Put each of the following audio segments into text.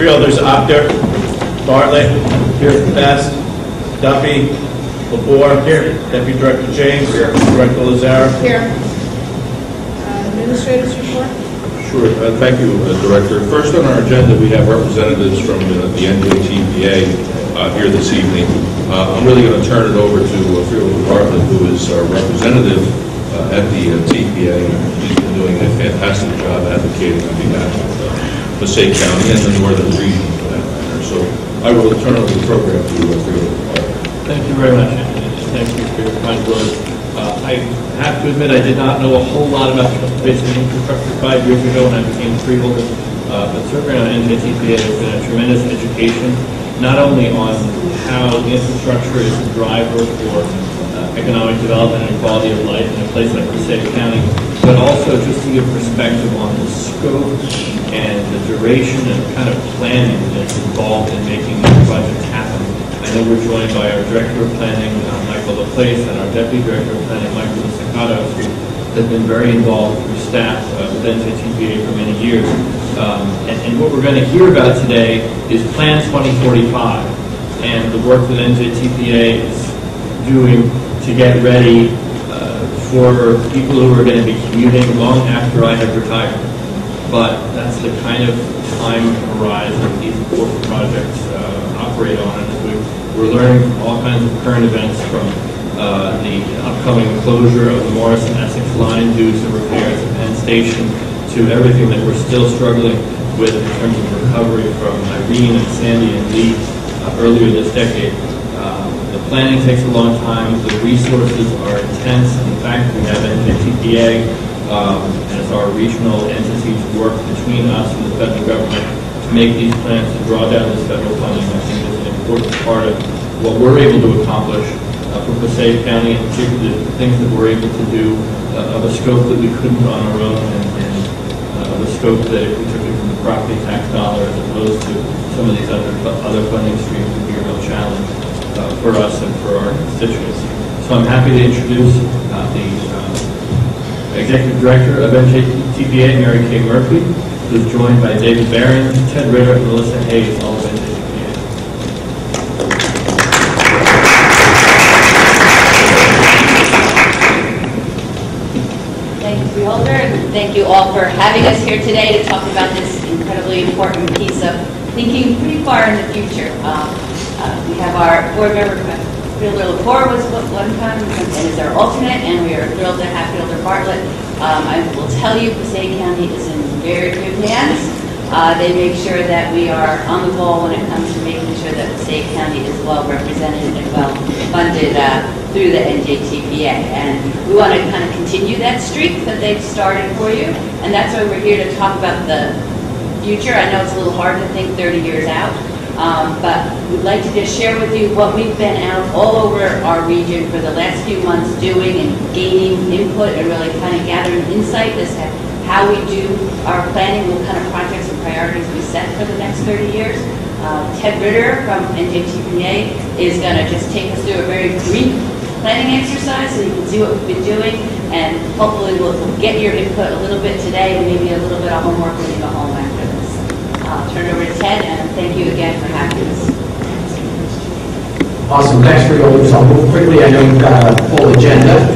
Freeholders, Apter, Bartlett, Best, Duffy, Labor, Deputy Director James, Director Lazare. Here. Administrator's report. Sure. Thank you, Director. First on our agenda, we have representatives from the NJTPA here this evening. I'm really going to turn it over to Freeholder Bartlett, who is our representative at the TPA. He's been doing a fantastic job advocating on behalf of Passaic County and the northern region for that matter. So I will turn over the program to Freeholder Bartlett. Thank you very much, and thank you for your kind words. I have to admit I did not know a whole lot about basic infrastructure 5 years ago when I became a freeholder, but certainly on NJTPA has been a tremendous education, not only on how the infrastructure is a driver for economic development and quality of life in a place like Passaic County, but also just to give perspective on the scope and the duration and the kind of planning that's involved in making these projects happen. I know we're joined by our Director of Planning, Michael LaPlace, and our Deputy Director of Planning, Michael Staccato, who has been very involved through staff with NJTPA for many years. And what we're going to hear about today is Plan 2045 and the work that NJTPA is doing to get ready for people who are going to be commuting long after I have retired. But that's the kind of time horizon that these important projects operate on. And we're learning from all kinds of current events, from the upcoming closure of the Morrison-Essex line due to repairs at Penn Station, to everything that we're still struggling with in terms of recovery from Irene and Sandy and Lee earlier this decade. The planning takes a long time. The resources are intense. In fact, we have NJTPA as our regional entities work between us and the federal government to make these plans, to draw down this federal funding. I think is an important part of what we're able to accomplish for Passaic County, and particularly the things that we're able to do of a scope that we couldn't on our own, and of a scope that if we took it from the property tax dollar as opposed to some of these other funding streams would be a real challenge for us and for our constituents. So I'm happy to introduce the Executive Director of NJTPA, Mary Kay Murphy, who's joined by David Barron, Ted Ritter, and Melissa Hayes, all of NJTPA. Thank you, Freeholder, and thank you all for having us here today to talk about this incredibly important piece of thinking pretty far in the future. We have our board member, Freeholder Lepore was one time and is our alternate, and we are thrilled to have Freeholder Bartlett. I will tell you, Passaic County is in very good hands. They make sure that we are on the ball when it comes to making sure that Passaic County is well represented and well funded through the NJTPA. And we want to kind of continue that streak that they've started for you. And that's why we're here to talk about the future. I know it's a little hard to think 30 years out. But we'd like to just share with you what we've been out all over our region for the last few months doing and gaining input and really kind of gathering insight as to how we do our planning, what kind of projects and priorities we set for the next 30 years. Ted Ritter from NJTPA is going to just take us through a very brief planning exercise so you can see what we've been doing, and hopefully we'll get your input a little bit today and maybe a little bit of homework when you go home after this. I'll turn it over to Ted, and thank you again for having us. Awesome. Thanks, Freeholders. I'll move quickly. I know you've got a full agenda.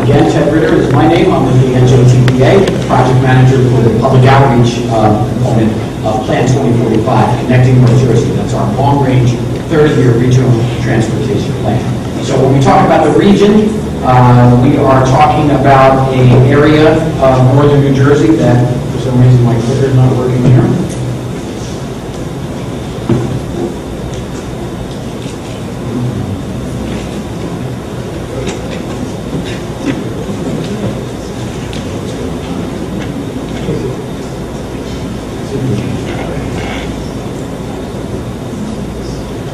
Again, Ted Ritter is my name. I'm with the NJTPA, project manager for the public outreach component of Plan 2045, Connecting North Jersey. That's our long-range, 30-year regional transportation plan. So when we talk about the region, we are talking about an area of northern New Jersey that, for some reason, my clicker is not working here.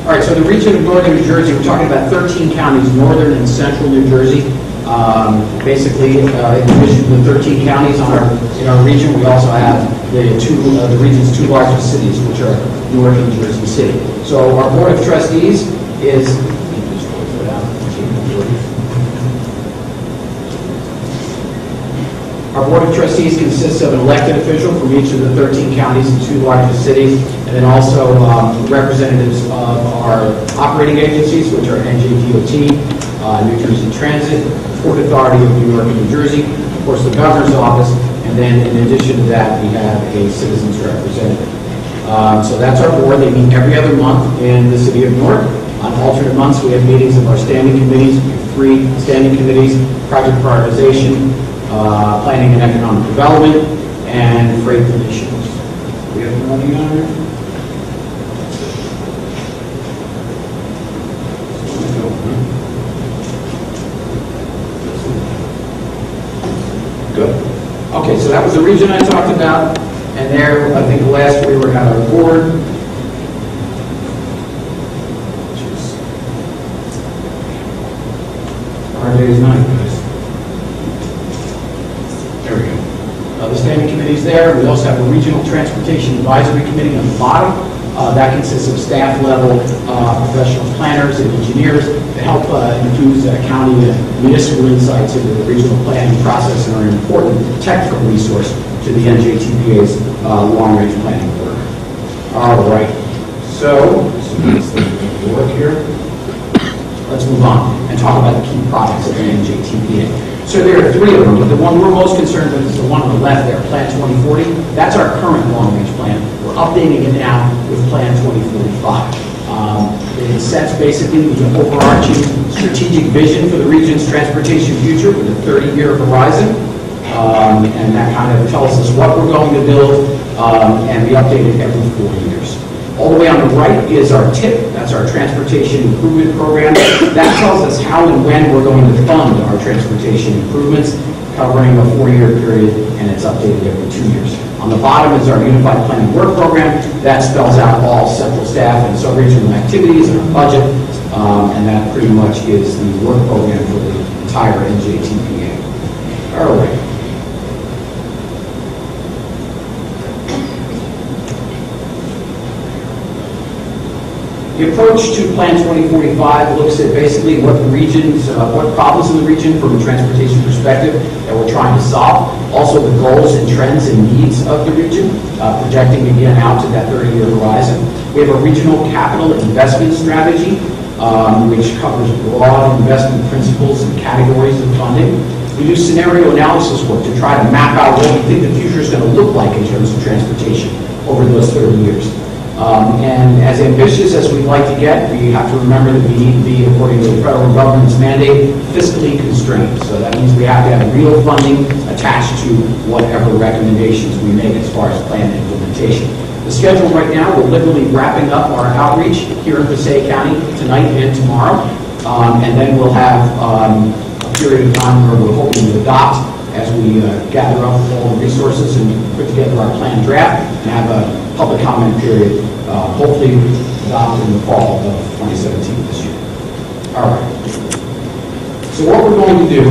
All right, so the region of northern New Jersey, we're talking about 13 counties, northern and central New Jersey. Basically, in addition to the 13 counties in our region, we also have the region's two largest cities, which are Newark and Jersey City. So our Board of Trustees is... Our Board of Trustees consists of an elected official from each of the 13 counties and two largest cities, and and then also representatives of our operating agencies, which are NJDOT, New Jersey Transit, Port Authority of New York and New Jersey, of course the governor's office, and then in addition to that, we have a citizens representative. So that's our board. They meet every other month in the city of Newark. On alternate months, we have meetings of our standing committees. We have 3 standing committees: project prioritization, planning and economic development, and freight commissions. We have money on there? Good. Okay, so that was the region I talked about. And there, I think last we had our board. Our day is not, guys. There we go. The standing committee's there. We also have a regional transportation advisory committee on the bottom. That consists of staff level professional planners and engineers to help infuse county and municipal insights into the regional planning process and are an important technical resource to the NJTPA's long-range planning work. All right, so work here. Let's move on and talk about the key projects of the NJTPA. So there are 3 of them, but the one we're most concerned with is the one on the left there, Plan 2040. That's our current long-range plan. We're updating it now with Plan 2045. It sets basically the overarching strategic vision for the region's transportation future with a 30-year horizon. And that kind of tells us what we're going to build, and we update it every 4 years. All the way on the right is our TIP, that's our Transportation Improvement Program. That tells us how and when we're going to fund our transportation improvements, covering a 4-year period, and it's updated every 2 years. On the bottom is our Unified Planning Work Program. That spells out all central staff and sub-regional activities and our budget, and that pretty much is the work program for the entire NJTPA. All right. The approach to Plan 2045 looks at basically what the regions, what problems in the region from a transportation perspective that we're trying to solve. Also the goals and trends and needs of the region, projecting again out to that 30-year horizon. We have a regional capital investment strategy, which covers broad investment principles and categories of funding. We do scenario analysis work to try to map out what we think the future is going to look like in terms of transportation over those 30 years. And as ambitious as we'd like to get, we have to remember that we need to be, according to the federal government's mandate, fiscally constrained. So that means we have to have real funding attached to whatever recommendations we make as far as plan implementation. The schedule right now, we're literally wrapping up our outreach here in Passaic County tonight and tomorrow. And then we'll have a period of time where we're hoping to adopt as we gather up all the resources and put together our plan draft and have a public comment period, hopefully adopt in the fall of 2017 this year. All right. So what we're going to do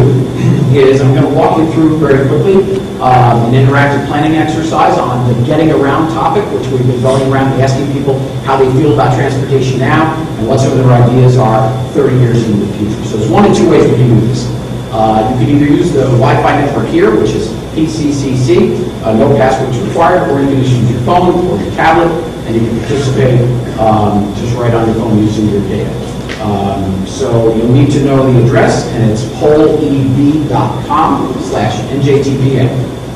is I'm going to walk you through very quickly an interactive planning exercise on the getting around topic, which we've been going around asking people how they feel about transportation now and what some of their ideas are 30 years into the future. So there's 1 of 2 ways we can do this. You can either use the Wi-Fi network here, which is PCCC, no passwords required, or you can just use your phone or your tablet, and you can participate just right on your phone using your data. So you'll need to know the address, and it's pollev.com/NJTPA.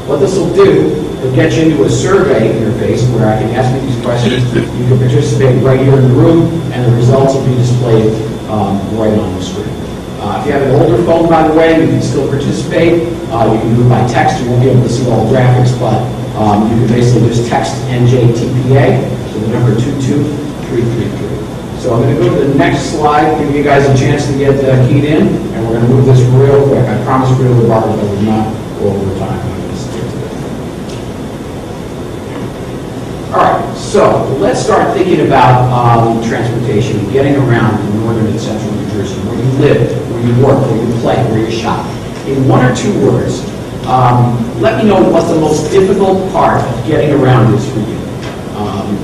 What this will do, it'll get you into a survey interface where I can ask you these questions. You can participate right here in the room, and the results will be displayed right on the screen. If you have an older phone, by the way, you can still participate. You can do it by text. You won't be able to see all the graphics, but you can basically just text NJTPA to the number 22333. So I'm going to go to the next slide, give you guys a chance to get keyed in, and we're going to move this real quick. I promise real Robert that we'll not go over time. All right, so let's start thinking about transportation, getting around in northern and central New Jersey, where you live, where you work, where you play, where you shop. In 1 or 2 words, let me know what the most difficult part of getting around is for you.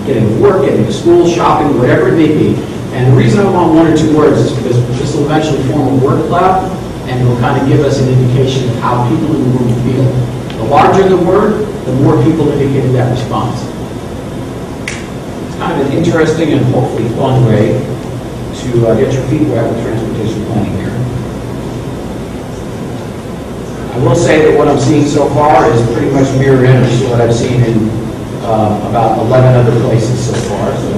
Getting to work, getting to school, shopping, whatever it may be. And the reason I want 1 or 2 words is because this will eventually form a word cloud, and it will kind of give us an indication of how people in the room feel. The larger the word, the more people indicated that response. kind of an interesting and hopefully fun way to get your feet wet with transportation planning here. I will say that what I'm seeing so far is pretty much mirror image to what I've seen in about 11 other places so far. So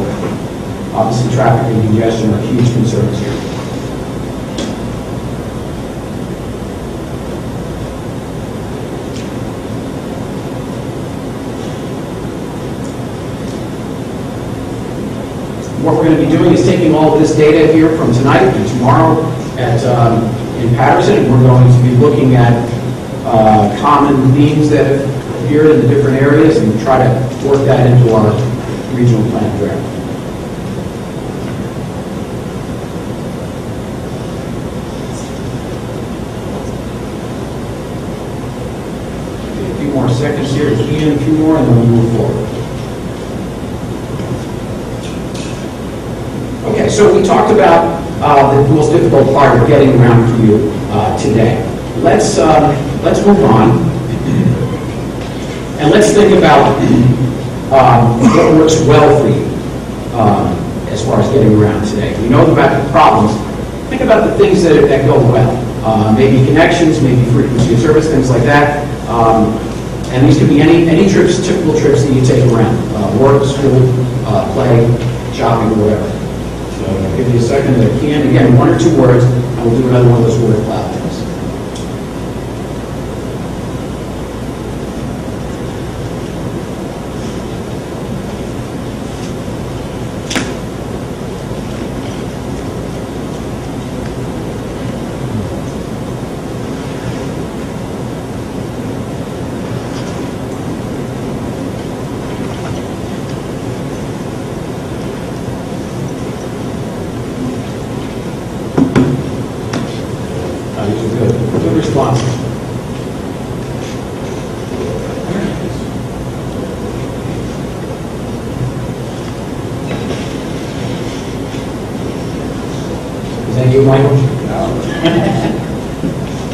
obviously traffic and congestion are huge concerns here. What we're going to be doing is taking all of this data here from tonight and tomorrow in Patterson, and we're going to be looking at common themes that have appeared in the different areas and try to work that into our regional plan draft. A few more seconds here, a few more, and then we'll move forward. Okay, so we talked about the most difficult part of getting around for you today. Let's move on, and let's think about what works well for you as far as getting around today. We know about the problems. Think about the things that go well. Maybe connections, maybe frequency of service, things like that. And these could be any trips, typical trips that you take around: work, school, play, shopping, or whatever. So I'll give you a second if I can. Again, one or two words, and we'll do another one of those word cloud things. Good response. Is that you, Michael? No.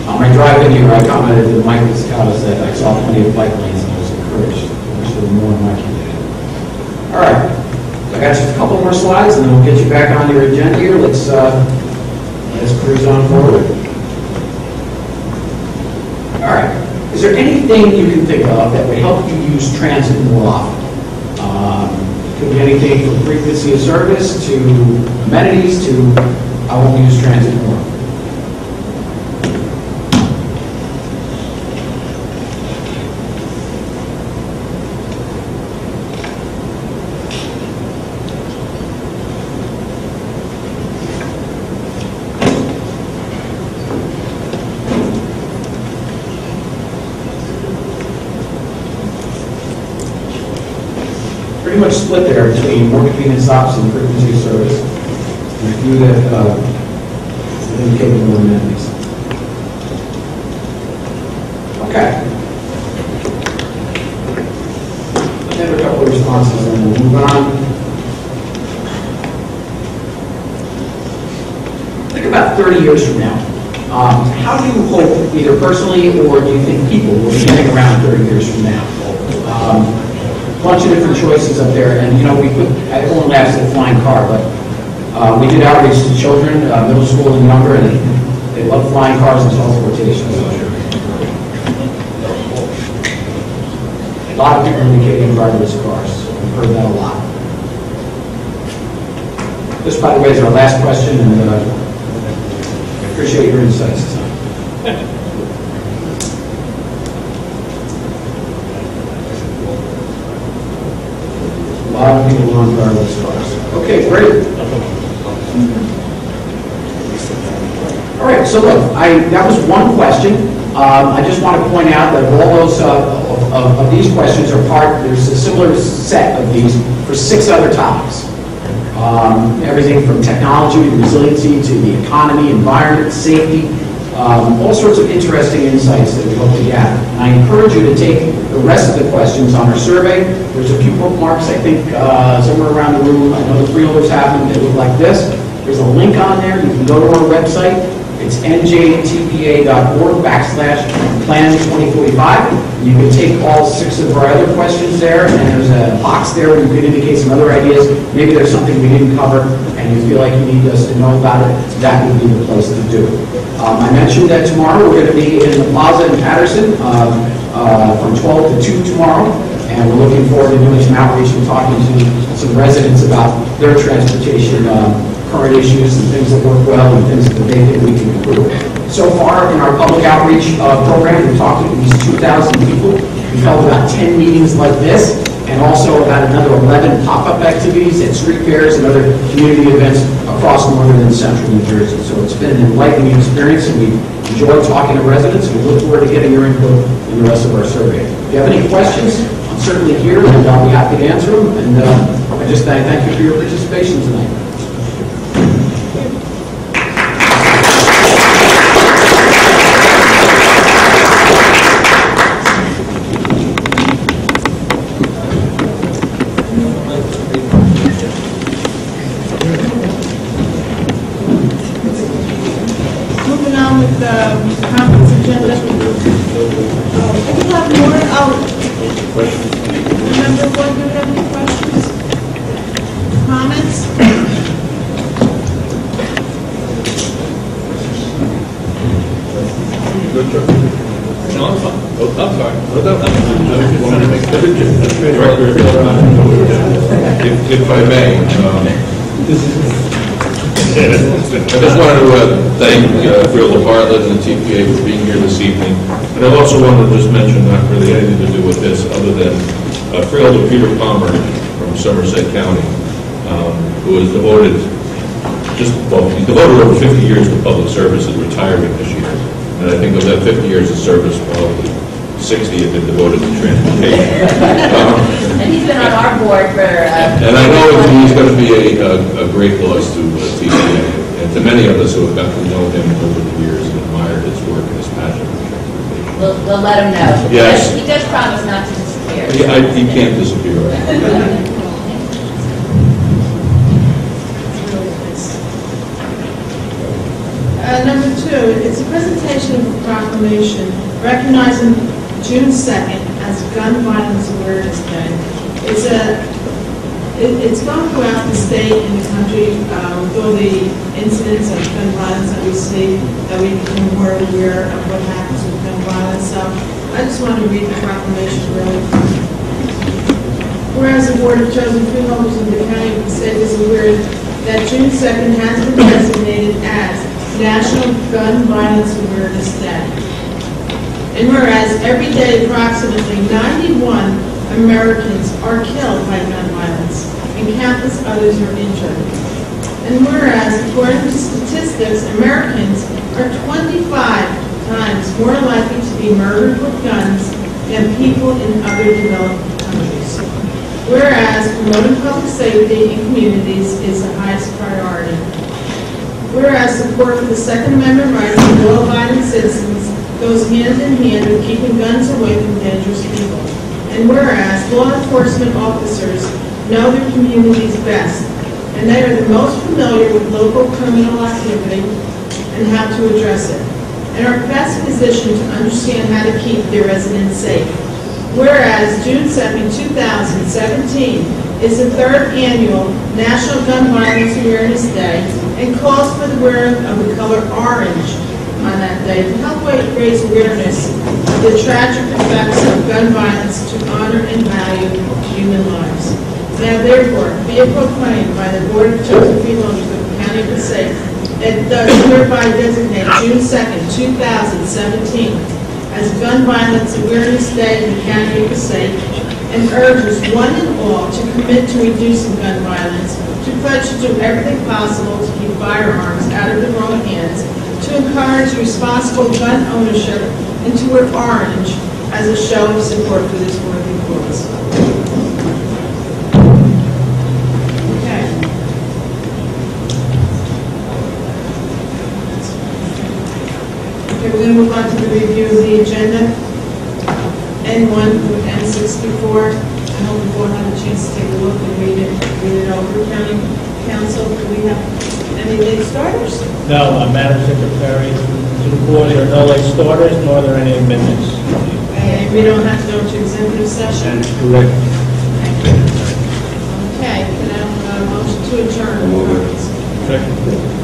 On my drive in here, I commented to Michael Scottus that I saw plenty of bike lanes and I was encouraged. I wish there were more in my community. All right. I got just a couple more slides and then we'll get you back on your agenda here. Let's cruise on forward. All right. Is there anything you can think of that would help you use transit more often? Could be anything from frequency of service to amenities to I want to use transit more. Pretty much split there between more convenient stops and frequency of service. And a few that indicate more amenities. Okay. Let's have a couple of responses and we'll move on. Think about 30 years from now. How do you hope, either personally or do you think people will be getting around 30 years from now? Bunch of different choices up there, and you know, everyone laughs at flying car, but we did outreach to children, middle school and younger, and they love flying cars and teleportation. A lot of people indicating driverless cars. We've heard that a lot. This, by the way, is our last question, and I appreciate your insights tonight. A lot of people on driverless cars. Okay, great. All right, so look, that was one question. I just want to point out that all those of these questions are there's a similar set of these for 6 other topics. Everything from technology to resiliency to the economy, environment, safety, all sorts of interesting insights that we hope to gather. And I encourage you to take the rest of the questions on our survey. There's a few bookmarks, I think, somewhere around the room. I know the freeholders have them. They look like this. There's a link on there. You can go to our website, It's njtpa.org/plan2045. You can take all 6 of our other questions there, and there's a box there where you can indicate some other ideas. Maybe there's something we didn't cover, and you feel like you need us to know about it. That would be the place to do it. I mentioned that tomorrow we're going to be in the plaza in Patterson from 12 to 2 tomorrow, and we're looking forward to doing some outreach and talking to some residents about their transportation current issues and things that work well and things that they think we can improve. So far in our public outreach program, we've talked to at least 2,000 people. We've held about 10 meetings like this, and also about another 11 pop-up activities at street fairs and other community events across northern and central New Jersey. So it's been an enlightening experience, and we enjoy talking to residents, and we look forward to getting your input in the rest of our survey. If you have any questions, I'm certainly here, and I'll be happy to answer them. And I just thank you for your participation tonight. Moving on with the conference agenda. Do you have more? Remember what, do you have any questions? Comments? No, I'm fine. Oh, I'm sorry. If I may, I just wanted to thank Freehold Bartlett and the TPA for being here this evening. And I also wanted to just mention, not really anything to do with this, other than Freehold and Peter Palmer from Somerset County, who has devoted he devoted over 50 years to public service, is retiring this year. And I think of that 50 years of service, probably 60 have been devoted to transportation. And he's been on our board for... And I know he's going to be a great loss to TPA, and to many of us who have gotten to know him over the years and admired his work and his passion for transportation. We'll let him know. Yes. He does promise not to disappear. He can't disappear. Number 2, it's a presentation of a proclamation recognizing June 2nd as Gun Violence Awareness Day. It's gone throughout the state and the country with all the incidents of gun violence that we see, that we become more aware of what happens with gun violence. So I just want to read the proclamation really. Whereas the Board of Chosen Freeholders of the County of Passaic is aware that June 2nd has been designated as National Gun Violence Awareness Day. And whereas every day approximately 91 Americans are killed by gun violence and countless others are injured. And whereas according to statistics, Americans are 25 times more likely to be murdered with guns than people in other developed countries. Whereas promoting public safety in communities is the highest priority. Whereas support for the Second Amendment rights of law-abiding citizens goes hand in hand with keeping guns away from dangerous people. And whereas law enforcement officers know their communities best, and they are the most familiar with local criminal activity and how to address it, and are best positioned to understand how to keep their residents safe. Whereas June 2nd, 2017 is the 3rd annual National Gun Violence Awareness Day and calls for the wearing of the color orange on that day to help raise awareness of the tragic effects of gun violence to honor and value human lives. Now therefore, be it proclaimed by the Board of Chosen Freeholders of the County of Passaic that does hereby designate June 2nd, 2017 as Gun Violence Awareness Day in the County of Passaic, and urges one and all to commit to reducing gun violence, to pledge to do everything possible to keep firearms out of the wrong hands, to encourage responsible gun ownership, and to wear orange as a show of support for this worthy cause. Okay. Okay, we're going to move on to the review of the agenda. N1 through N64. I hope you all had a chance to take a look and read it over. County Council, do we have Any late starters? No, Madam Secretary, to the board, there are no late starters, nor are there any amendments. And we don't have to go into executive session? Correct. Okay, can I have a motion to adjourn? Second.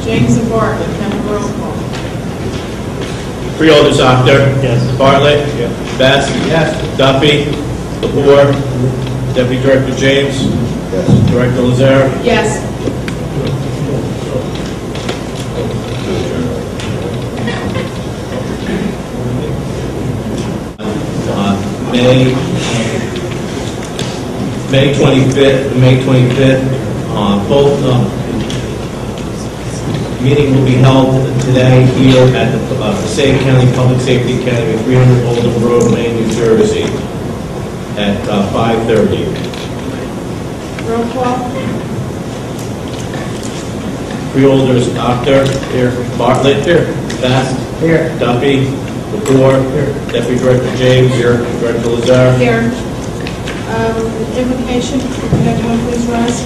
James and Bartlett, have a roll call. Freeholders, Actor. Yes. Bartlett. Best. Yes. Duffy. Lepore. Deputy Director James. Director Lazare. Yes. May 25th, both meeting will be held today here at the Passaic County Public Safety Academy, 300 Oldham Road, Maine, New Jersey, at 5:30. Roll call. Freeholders, Actor. Here. Bartlett. Here. Best. Here. Duffy. Lepore. Here. Deputy Director James. Here. Director Lazare. Here. Invocation, can everyone please rise?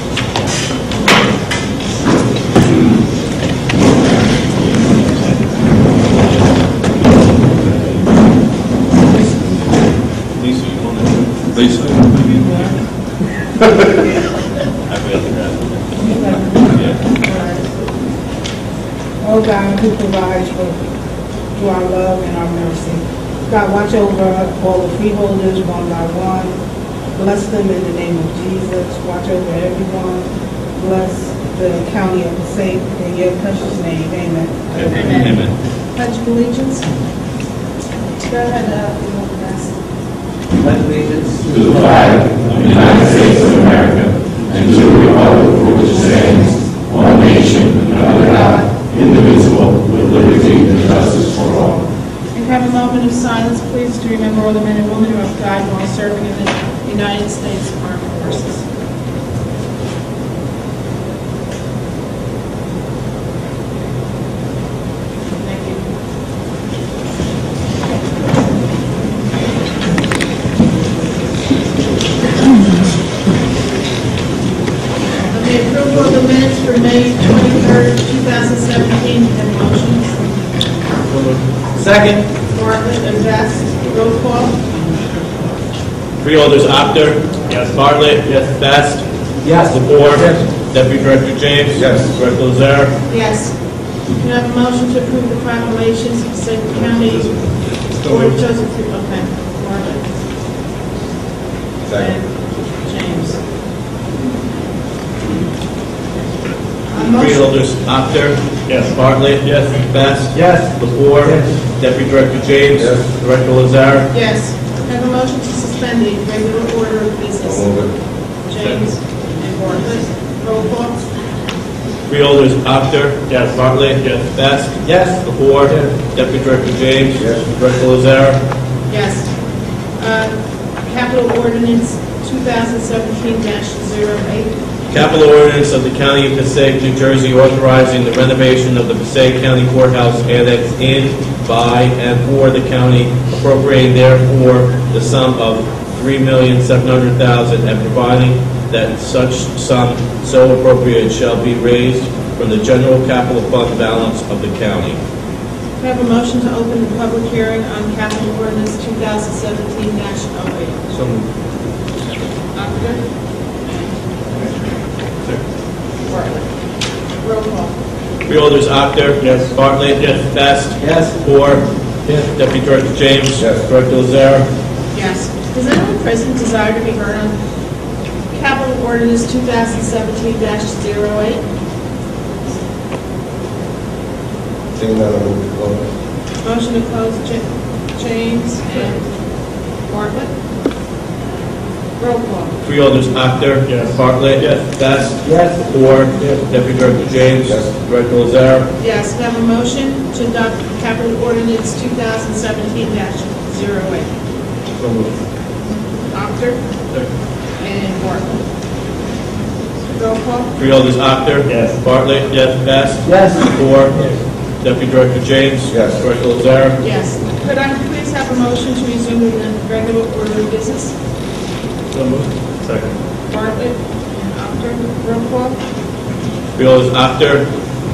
Lisa, you want to? Lisa. Oh God, who provides for our love and our mercy. God, watch over all the freeholders one by one. Bless them in the name of Jesus. Watch over everyone. Bless the county of Passaic in your precious name. Amen. Amen. Pledge of allegiance. Go ahead, Pledge allegiance to the flag of the United States of America and to the republic for which it stands, one nation, under God, indivisible, with liberty and justice for all. And have a moment of silence, please, to remember all the men and women who have died while serving in the United States Armed Forces. Thank you. On the approval of the minutes for May 23rd, 2017, have motions? Second. Bartlett and Best, roll call. Freeholders, Actor. Yes. Bartlett. Yes. Best. Yes. Lepore. Deputy Director James. Yes. Director Lazare. Yes. Can I have a motion to approve the proclamations of Passaic County Board of Joseph? Okay. Bartlett. And James. Motion. Freeholders, Actor. Yes. Bartlett. Yes. Best. Yes. Lepore. Deputy Director James. Director Lazare. Yes. Can I have a motion to suspend the regular order of business? James and Bartlett. Roll call. Freeholders, Actor. Yes. Bartlett. Yes. Best. Yes. Lepore. Deputy Director James. Director Lazare. Yes. Capital Ordinance 2017-08. Capital ordinance of the County of Passaic, New Jersey, authorizing the renovation of the Passaic County Courthouse Annex in, by, and for the county, appropriating therefore the sum of $3,700,000 and providing that such sum so appropriated shall be raised from the general capital fund balance of the county. Can I have a motion to open the public hearing on Capital Ordinance 2017-08? So moved. Doctor? Bartlett. Roll call. Freeholders, Actor. Yes. Bartlett. Yes. Best. Yes. Lepore. Yes. Deputy Director James. Director Lazare. Yes. Does anyone present desire to be heard on Capital Ordinance 2017-08? Motion to close, James and Bartlett. Roll call. Freeholders, Actor. Yes. Bartlett. Yes. Best. Yes. Lepore. Deputy Director James. Director Lazare. Yes, we have a motion to adopt Capital Ordinance 2017-08. So moved. Doctor and Bartlett. Roll call. Freeholders, Actor. Yes. Bartlett. Yes. Best. Yes. Lepore. Deputy Director James. Director Lazare. Yes. Could I please have a motion to resume the regular order of business? So moved. Second. Bartlett and Doctor. Roll call. Freeholders, Actor.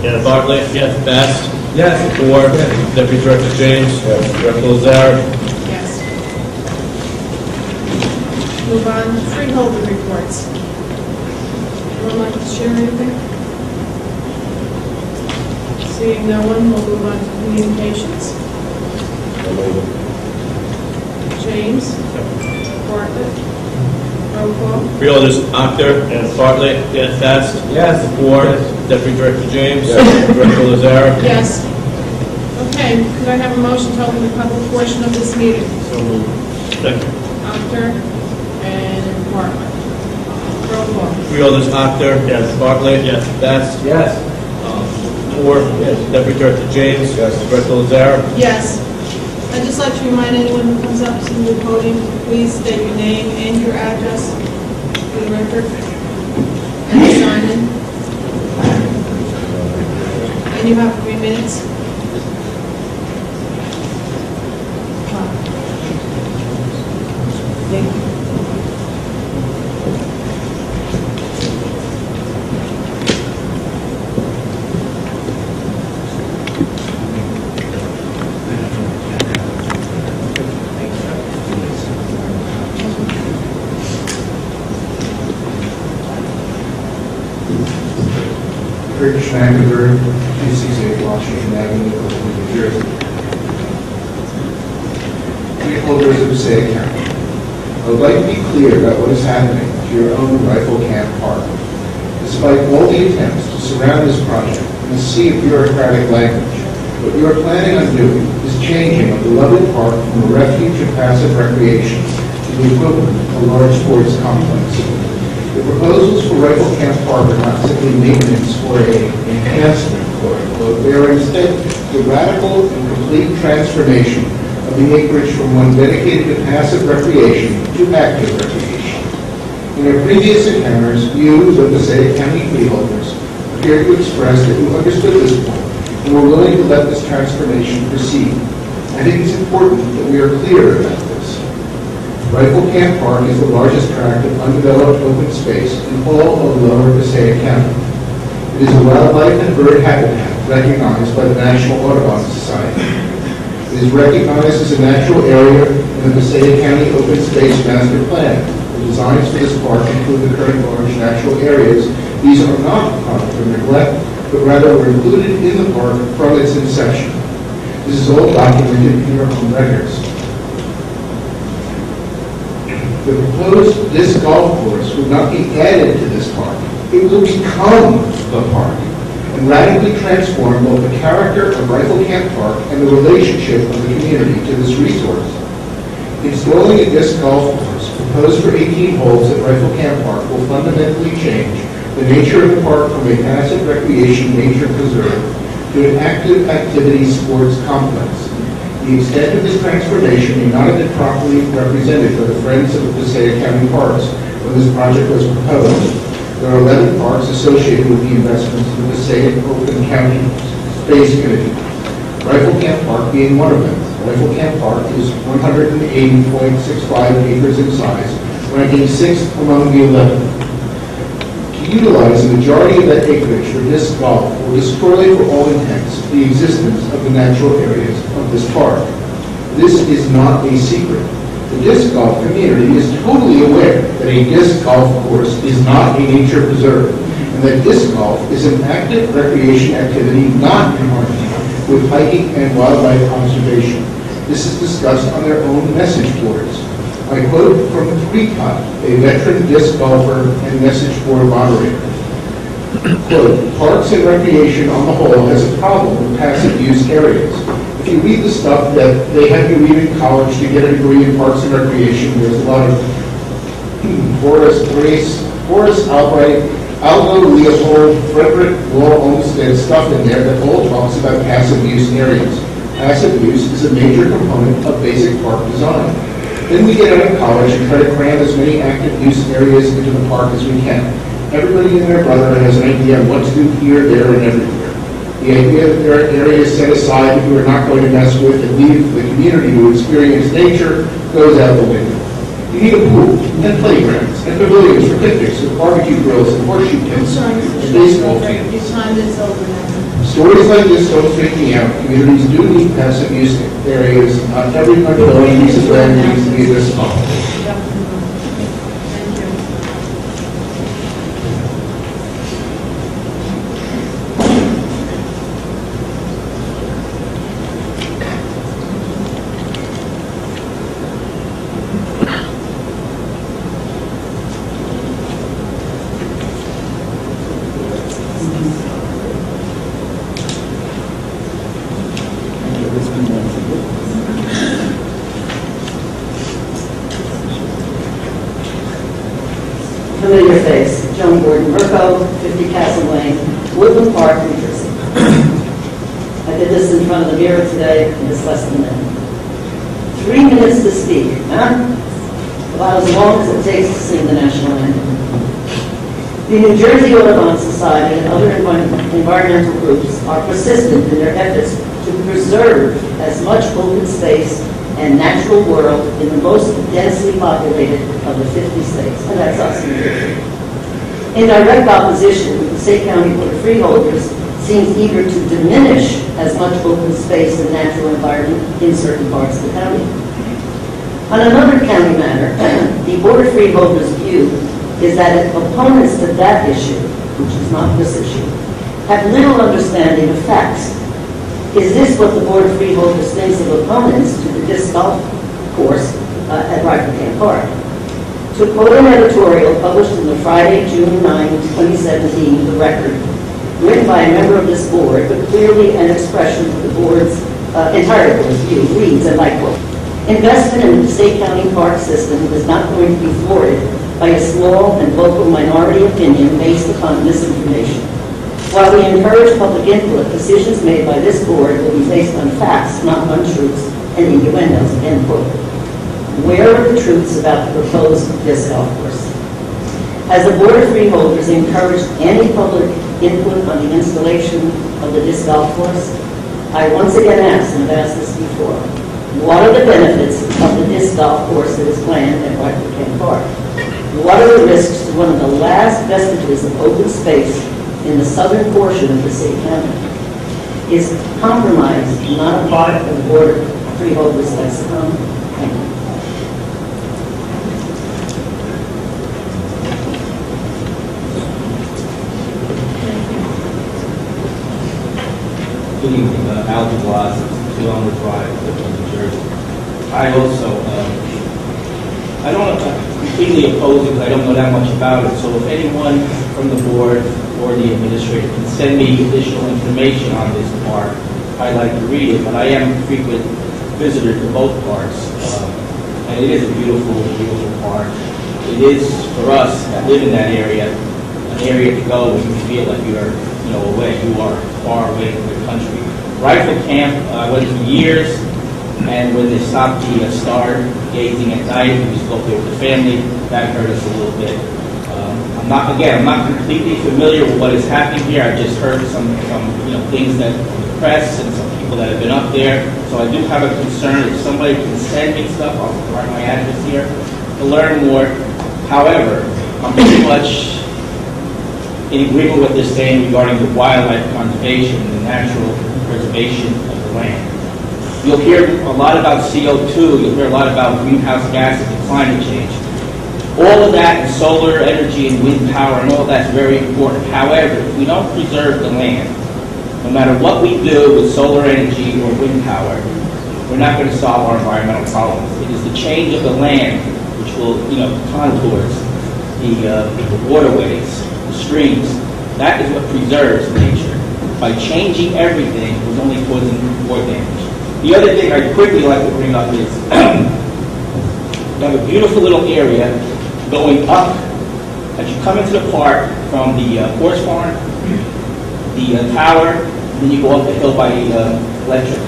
Yes. Bartlett. Yes. Best. Yes. Four. Deputy Director James. Director Lazare. Yes. Move on to freeholder reports. Anyone like to share anything? Seeing no one, we'll move on to communications. James. Bartlett. Roll call. Freeholders, Actor. Yes. Bartlett. Yes. Best. Yes. Four. Deputy Director James. Director Lazare. Yes. Okay, could I have a motion to open the public portion of this meeting? So moved. Second. Actor and Bartlett. Roll call. Freeholders, Actor. Yes. Bartlett. Yes. Best. Yes. Four. Deputy Director James. Director Lazare. Yes. I'd just like to remind anyone who comes up to the podium, please state your name and your address for the record. And sign in. And you have 3 minutes. Thank you. Rick Schneider, 268 Washington Avenue, Oakland, New Jersey. Freeholders of Passaic County, I would like to be clear about what is happening to your own Rifle Camp Park. Despite all the attempts to surround this project in a sea of bureaucratic language, what you are planning on doing is changing a beloved park from a refuge of passive recreation to the equivalent of a large sports complex. The proposals for Rifle Camp Park are not simply maintenance or a enhancement, quote-unquote. They are instead the radical and complete transformation of the acreage from one dedicated to passive recreation to active recreation. In our previous encounters, you, the Passaic County freeholders, appeared to express that you understood this point and were willing to let this transformation proceed. I think it's important that we are clear about this. Rifle Camp Park is the largest tract of undeveloped open space in all of lower Passaic County. It is a wildlife and bird habitat recognized by the National Audubon Society. It is recognized as a natural area in the Passaic County Open Space Master Plan. The designs for this park include the current large natural areas. These are not a product of neglect, but rather were included in the park from its inception. This is all documented in your own records. The proposed disc golf course would not be added to this park. It will become the park and radically transform both the character of Rifle Camp Park and the relationship of the community to this resource. Installing a disc golf course proposed for 18 holes at Rifle Camp Park will fundamentally change the nature of the park from a passive recreation nature preserve to an active activity sports complex. The extent of this transformation may not have been properly represented by the Friends of the Passaic County Parks when this project was proposed. There are 11 parks associated with the investments in the Passaic Oakland County Space Committee, Rifle Camp Park being one of them. Rifle Camp Park is 180.65 acres in size, ranking 6th among the 11. To utilize the majority of that acreage for disc golf will destroy, for all intents, the existence of the natural areas of this park. This is not a secret. The disc golf community is totally aware that a disc golf course is not a nature preserve, and that disc golf is an active recreation activity not in harmony with hiking and wildlife conservation. This is discussed on their own message boards. I quote from Three-Cut, a veteran disc golfer and message board moderator. Quote, parks and recreation on the whole has a problem with passive use areas. If you read the stuff that they have you read in college to get a degree in parks and recreation, there's a lot of Horace Albright, Aldo Leopold, Frederick Law Olmsted stuff in there that all talks about passive use areas. Passive use is a major component of basic park design. Then we get out of college and try to cram as many active use areas into the park as we can. Everybody and their brother has an idea of what to do here, there, and everywhere. The idea that there are areas set aside that we are not going to mess with and leave the community to experience nature goes out the window. You need a pool and playgrounds and pavilions for picnics with barbecue grills and horseshoe I'm pits sorry, and Mr. baseball Schneider, fields. your time is over now. Stories like this don't freak me out. Communities do need passive use areas. Not every $100 piece of land needs to be this small. Familiar face, Joan Gordon Merco, 50 Castle Lane, Woodland Park, New Jersey. I did this in front of the mirror today, and it's less than a minute. 3 minutes to speak, huh? About as long as it takes to sing the national anthem. The New Jersey Audubon Society and other environmental groups are persistent in their efforts to preserve as much open space and natural world in the most densely populated of the 50 states, and that's us in New Jersey. In direct opposition, the Passaic County Board of Freeholders seems eager to diminish as much open space and natural environment in certain parts of the county. On another county matter, the Board of Freeholders' view is that opponents to that issue, which is not this issue, have little understanding of facts. Is this what the Board of Freeholders thinks of opponents to the disc golf course at Rifle Camp Park? To quote an editorial published in the Friday, June 9, 2017, The Record, written by a member of this board, but clearly an expression of the board's entire board's view, reads, and I quote, "Investment in the Passaic County park system is not going to be thwarted by a small and local minority opinion based upon misinformation. While we encourage public input, decisions made by this board will be based on facts, not untruths and innuendos," end quote. Where are the truths about the proposed disc golf course? Has the Board of Freeholders encouraged any public input on the installation of the disc golf course? I once again ask, and I've asked this before, what are the benefits of the disc golf course that is planned at Rifle Camp Park? What are the risks to one of the last vestiges of open space in the southern portion of the Passaic County? Is compromise not a part of the Board of Freeholders' lexicon? Thank you. Good evening, Al DeBlas, 200 Drive, New Jersey. I also, I don't completely oppose it because I don't know that much about it. So if anyone from the board or the administrator can send me additional information on this park, I'd like to read it. But I am a frequent visitor to both parks, and it is a beautiful, beautiful park. It is for us that live in that area, an area to go when you feel like you're, away. You are far away from the country. Rifle Camp, I went for years, and when they stopped the stargazing at night, we used to go up there with the family. That hurt us a little bit. I'm not completely familiar with what is happening here. I just heard some things that from the press and some people that have been up there. So I do have a concern. If somebody can send me stuff, I'll write my address here to learn more. However, I'm pretty much in agreement with what they're saying regarding the wildlife conservation and the natural preservation of the land. You'll hear a lot about CO2, you'll hear a lot about greenhouse gases and climate change. All of that and solar energy and wind power and all of that's very important. However, if we don't preserve the land, no matter what we do with solar energy or wind power, we're not going to solve our environmental problems. It is the change of the land which will, contours the waterways, the streams. That is what preserves nature. By changing everything, it was only causing more damage. The other thing I'd quickly like to bring up is you have a beautiful little area going up as you come into the park from the horse farm, the tower, and then you go up the hill by the electric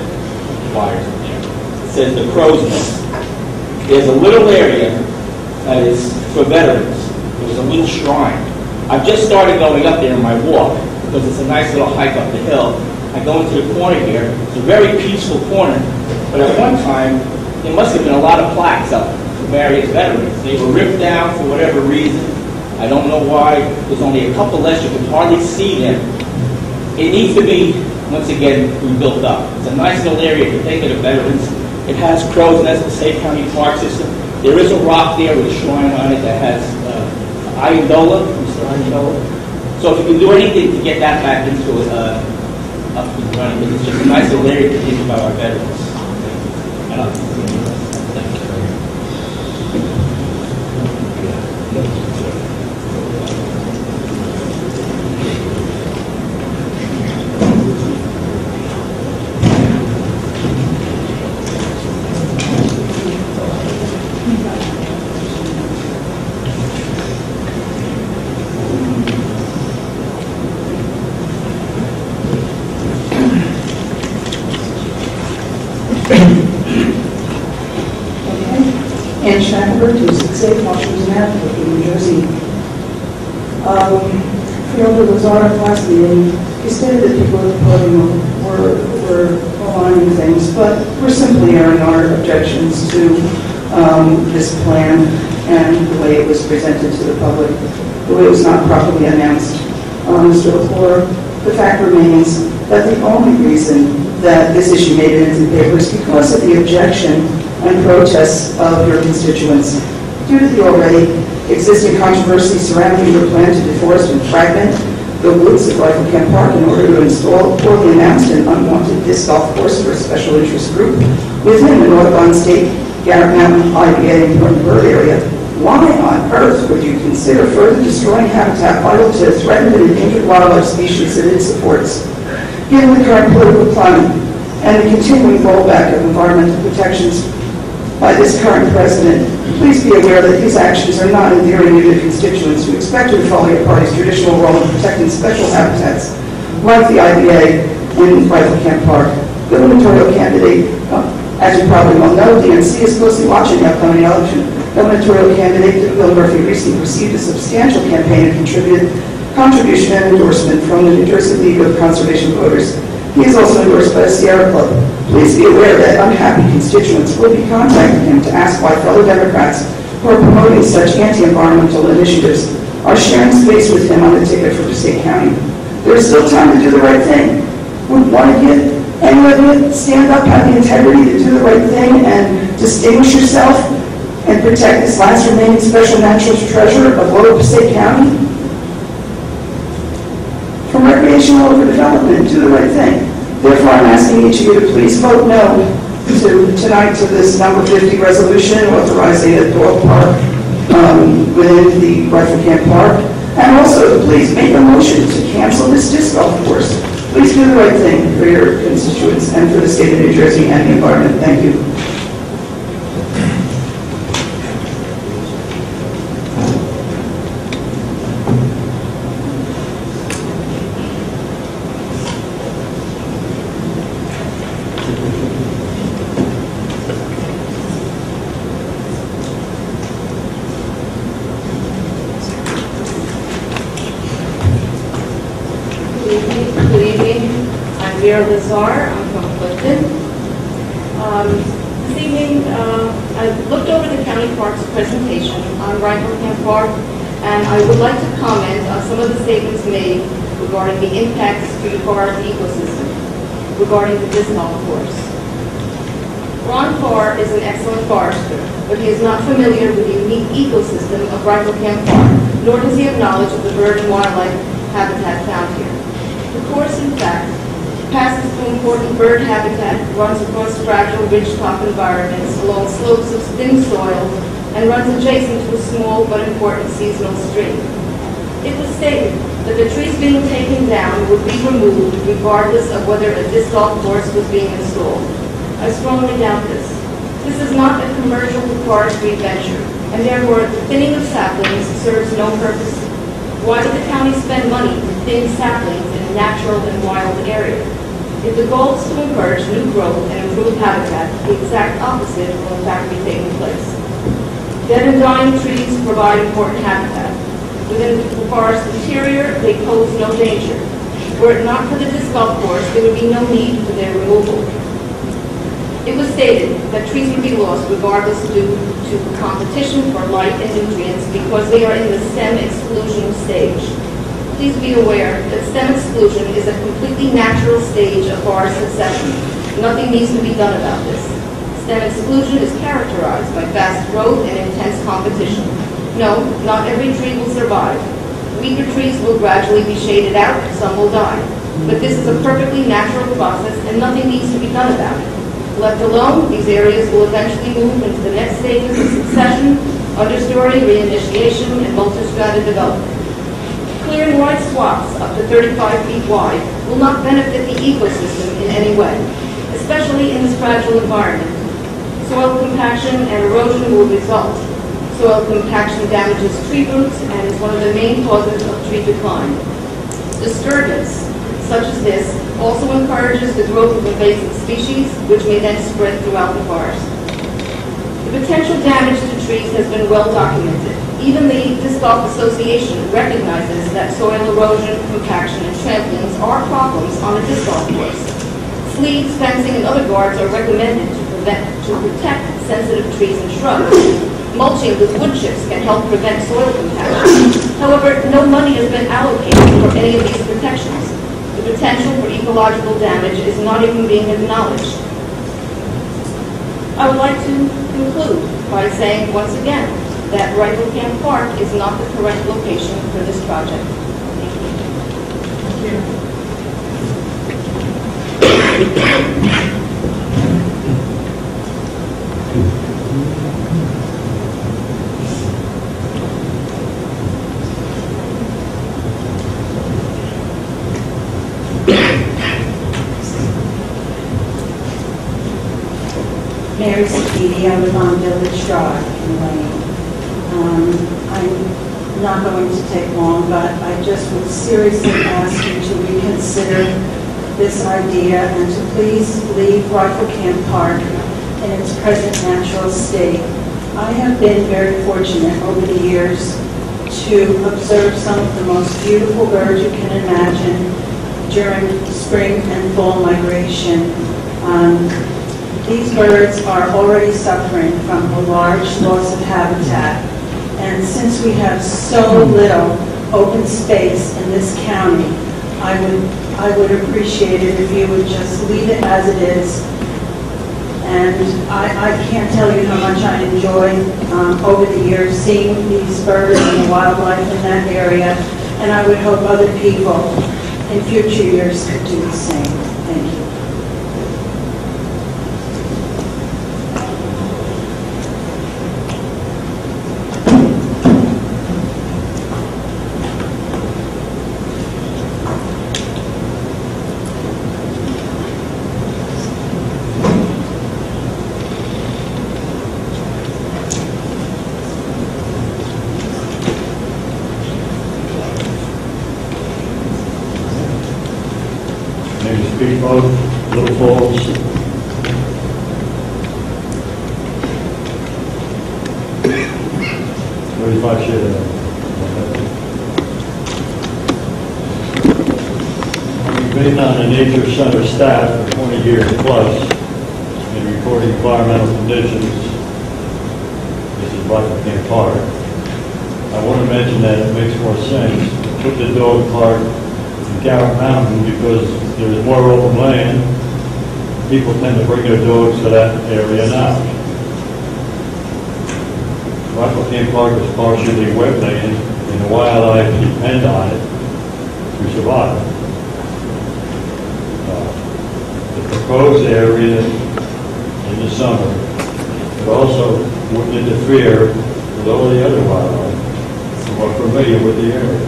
wires up there. It says the Crow's Nest. There's a little area that is for veterans. There's a little shrine. I've just started going up there in my walk because it's a nice little hike up the hill. I go into the corner here. It's a very peaceful corner, but at one time there must have been a lot of plaques up for various veterans. They were ripped down for whatever reason. I don't know why. There's only a couple less. You can hardly see them. It needs to be once again, rebuilt up. It's a nice little area to take it to veterans. It has crows, and that's the Passaic County Park System. There is a rock there with a shrine on it that has Iodola, Mr. Iodola. So if you can do anything to get that back into it, up and running, it's just a nice little area to think about our veterans. And thank Ann Shackler, 268 Washington Avenue, New Jersey. Fielder was on our last meeting. He stated that people at the podium were aligning things, but we're simply airing our objections to this plan and the way it was presented to the public, the way it was not properly announced. Mr. LaFleur, the fact remains that the only reason that this issue made it into the paper is because of the objection and protests of your constituents. Due to the already existing controversy surrounding your plan to deforest and fragment the woods at Rifle Camp Park in order to install a poorly announced and unwanted disc golf course for a special interest group within the Audubon State Garrett Mountain IBA important bird area, why on earth would you consider further destroying habitat vital to threatened and endangered wildlife species that it supports? Given the current political climate and the continuing rollback of environmental protections by this current president, please be aware that these actions are not endearing you to constituents who expect you to follow your party's traditional role in protecting special habitats like the IBA and Rifle Camp Park. The gubernatorial candidate, as you probably well know, DNC is closely watching the upcoming election. Gubernatorial candidate Bill Murphy recently received a substantial campaign and contribution and endorsement from the New Jersey League of Conservation Voters. He is also endorsed by the Sierra Club. Please be aware that unhappy constituents will be contacting him to ask why fellow Democrats who are promoting such anti-environmental initiatives are sharing space with him on the ticket for Passaic County. There is still time to do the right thing. Would want to get anyone to stand up, have the integrity to do the right thing and distinguish yourself and protect this last remaining special natural treasure of Lower Passaic County? From recreational overdevelopment, do the right thing. Therefore, I'm asking each of you to please vote no tonight to this number 50 resolution authorizing a dog park within the Rifle Camp Park, and also to please make a motion to cancel this disc golf course. Please do the right thing for your constituents and for the state of New Jersey and the environment. Thank you. I'm from Clifton. This evening, I looked over the county park's presentation on Rifle Camp Park, and I would like to comment on some of the statements made regarding the impacts to the forest ecosystem regarding the disc golf course. Ron Farr is an excellent forester, but he is not familiar with the unique ecosystem of Rifle Camp Park, nor does he have knowledge of the bird and wildlife habitat found here. The course, in fact, passes through important bird habitat, runs across fragile ridge-top environments, along slopes of thin soil, and runs adjacent to a small but important seasonal stream. It was stated that the trees being taken down would be removed regardless of whether a disc golf course was being installed. I strongly doubt this. This is not a commercial forestry venture, and therefore the thinning of saplings serves no purpose. Why would the county spend money to thin saplings in a natural and wild area? If the goal is to encourage new growth and improve habitat, the exact opposite will in fact be taking place. Dead and dying trees provide important habitat. Within the forest interior, they pose no danger. Were it not for the disc golf course, there would be no need for their removal. It was stated that trees would be lost regardless due to competition for light and nutrients because they are in the stem exclusion stage. Please be aware that stem exclusion is a completely natural stage of forest succession. Nothing needs to be done about this. Stem exclusion is characterized by fast growth and intense competition. No, not every tree will survive. Weaker trees will gradually be shaded out, some will die. But this is a perfectly natural process and nothing needs to be done about it. Left alone, these areas will eventually move into the next stages of succession, understory, reinitiation, and multi-strata development. Clearing wide swaths up to 35 feet wide will not benefit the ecosystem in any way, especially in this fragile environment. Soil compaction and erosion will result. Soil compaction damages tree roots and is one of the main causes of tree decline. Disturbance, such as this, also encourages the growth of invasive species, which may then spread throughout the forest. The potential damage to trees has been well documented. Even the Disc Golf Association recognizes that soil erosion, compaction, and tramplings are problems on a disc golf course. Sleeves, fencing, and other guards are recommended to protect sensitive trees and shrubs. Mulching with wood chips can help prevent soil compaction. However, no money has been allocated for any of these protections. The potential for ecological damage is not even being acknowledged. I would like to conclude by saying once again that Rifle Camp Park is not the correct location for this project. Thank you. Mary Sakiti, I live on Village Drive in Lane. I'm not going to take long, but I just would seriously ask you to reconsider this idea and to please leave Rifle Camp Park in its present natural state. I have been very fortunate over the years to observe some of the most beautiful birds you can imagine during spring and fall migration. These birds are already suffering from a large loss of habitat. And since we have so little open space in this county, I would appreciate it if you would just leave it as it is. And I can't tell you how much I enjoy over the years seeing these birds and the wildlife in that area. And I would hope other people in future years could do the same. Thank you. Big Boat, Little Falls. What if I should I've been on the Nature Center staff for 20 years plus in recording environmental conditions. This is Rifle Camp Park. I want to mention that it makes more sense to put the dog park in Garrett Mountain because there's more open land. People tend to bring their dogs to that area now. Rifle Camp Park is partially wetland, and the wildlife depend on it to survive. The proposed area in the summer but also wouldn't interfere with all the other wildlife who are familiar with the area.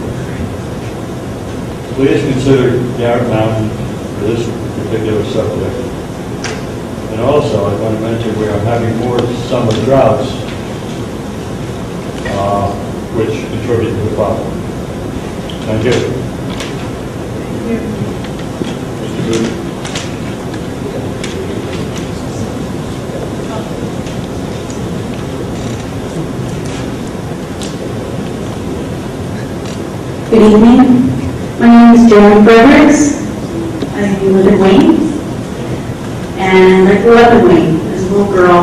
Please consider Garrett Mountain for this particular subject. And also, I want to mention we are having more summer droughts, which contribute to the problem. Thank you. Mr. Booth. Good evening. My name is Joan Fredericks. I live in Wayne. And I grew up in Wayne as a little girl.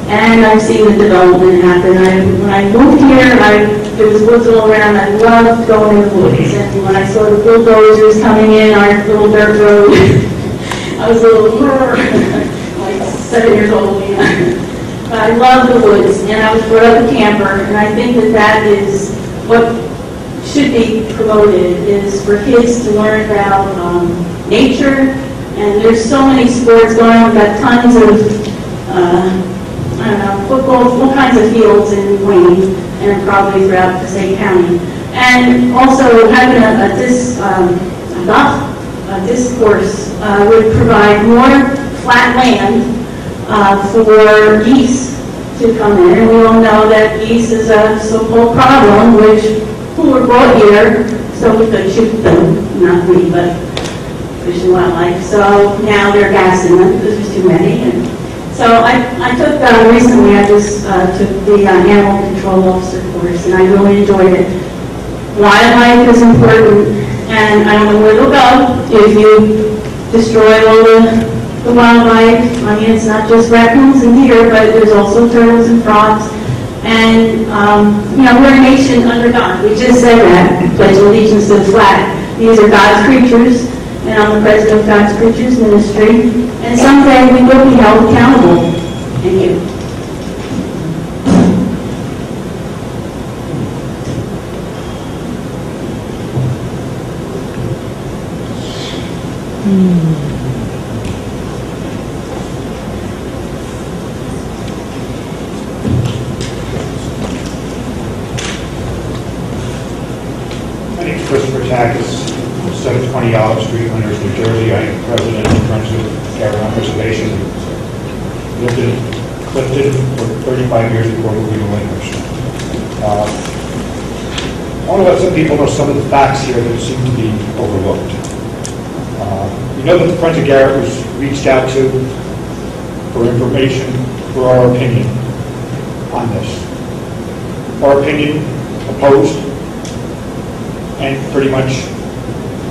And I've seen the development happen. When I moved here, I there was woods all around. I loved going in the woods. And when I saw the bulldozers coming in our little dirt road, I was a little, like 7 years old, you know. But I love the woods, and I was brought up a camper, and I think that that is what should be promoted, is for kids to learn about nature. And there's so many sports going on. We've got tons of, I don't know, football, all kinds of fields in Wayne, and probably throughout Passaic County. And also having a disc course would provide more flat land for geese to come in. And we all know that geese is a so-called problem, who were brought here so we could shoot them, not we, but Fish and Wildlife. So now they're gassing them because there's too many. And so I took, recently I just took the animal control officer course, and I really enjoyed it. Wildlife is important, and I don't know where they'll go if you destroy all the wildlife. I mean, it's not just raccoons and deer, but there's also turtles and frogs. And, you know, we're a nation under God. We just said that, pledge allegiance to the flag. These are God's creatures, and I'm the president of God's Creatures Ministry. And someday we will be held accountable. Thank you. My name is Christopher Takis, 720 Olive Street, Lyndhurst, New Jersey. I am president of Friends of Caravan Reservation. Lived in Clifton for 35 years before moving to Lyndhurst. I want to let some people know some of the facts here that seem to be overlooked. We know that the Friends of Garrett was reached out to for information, for our opinion on this. Our opinion opposed, and pretty much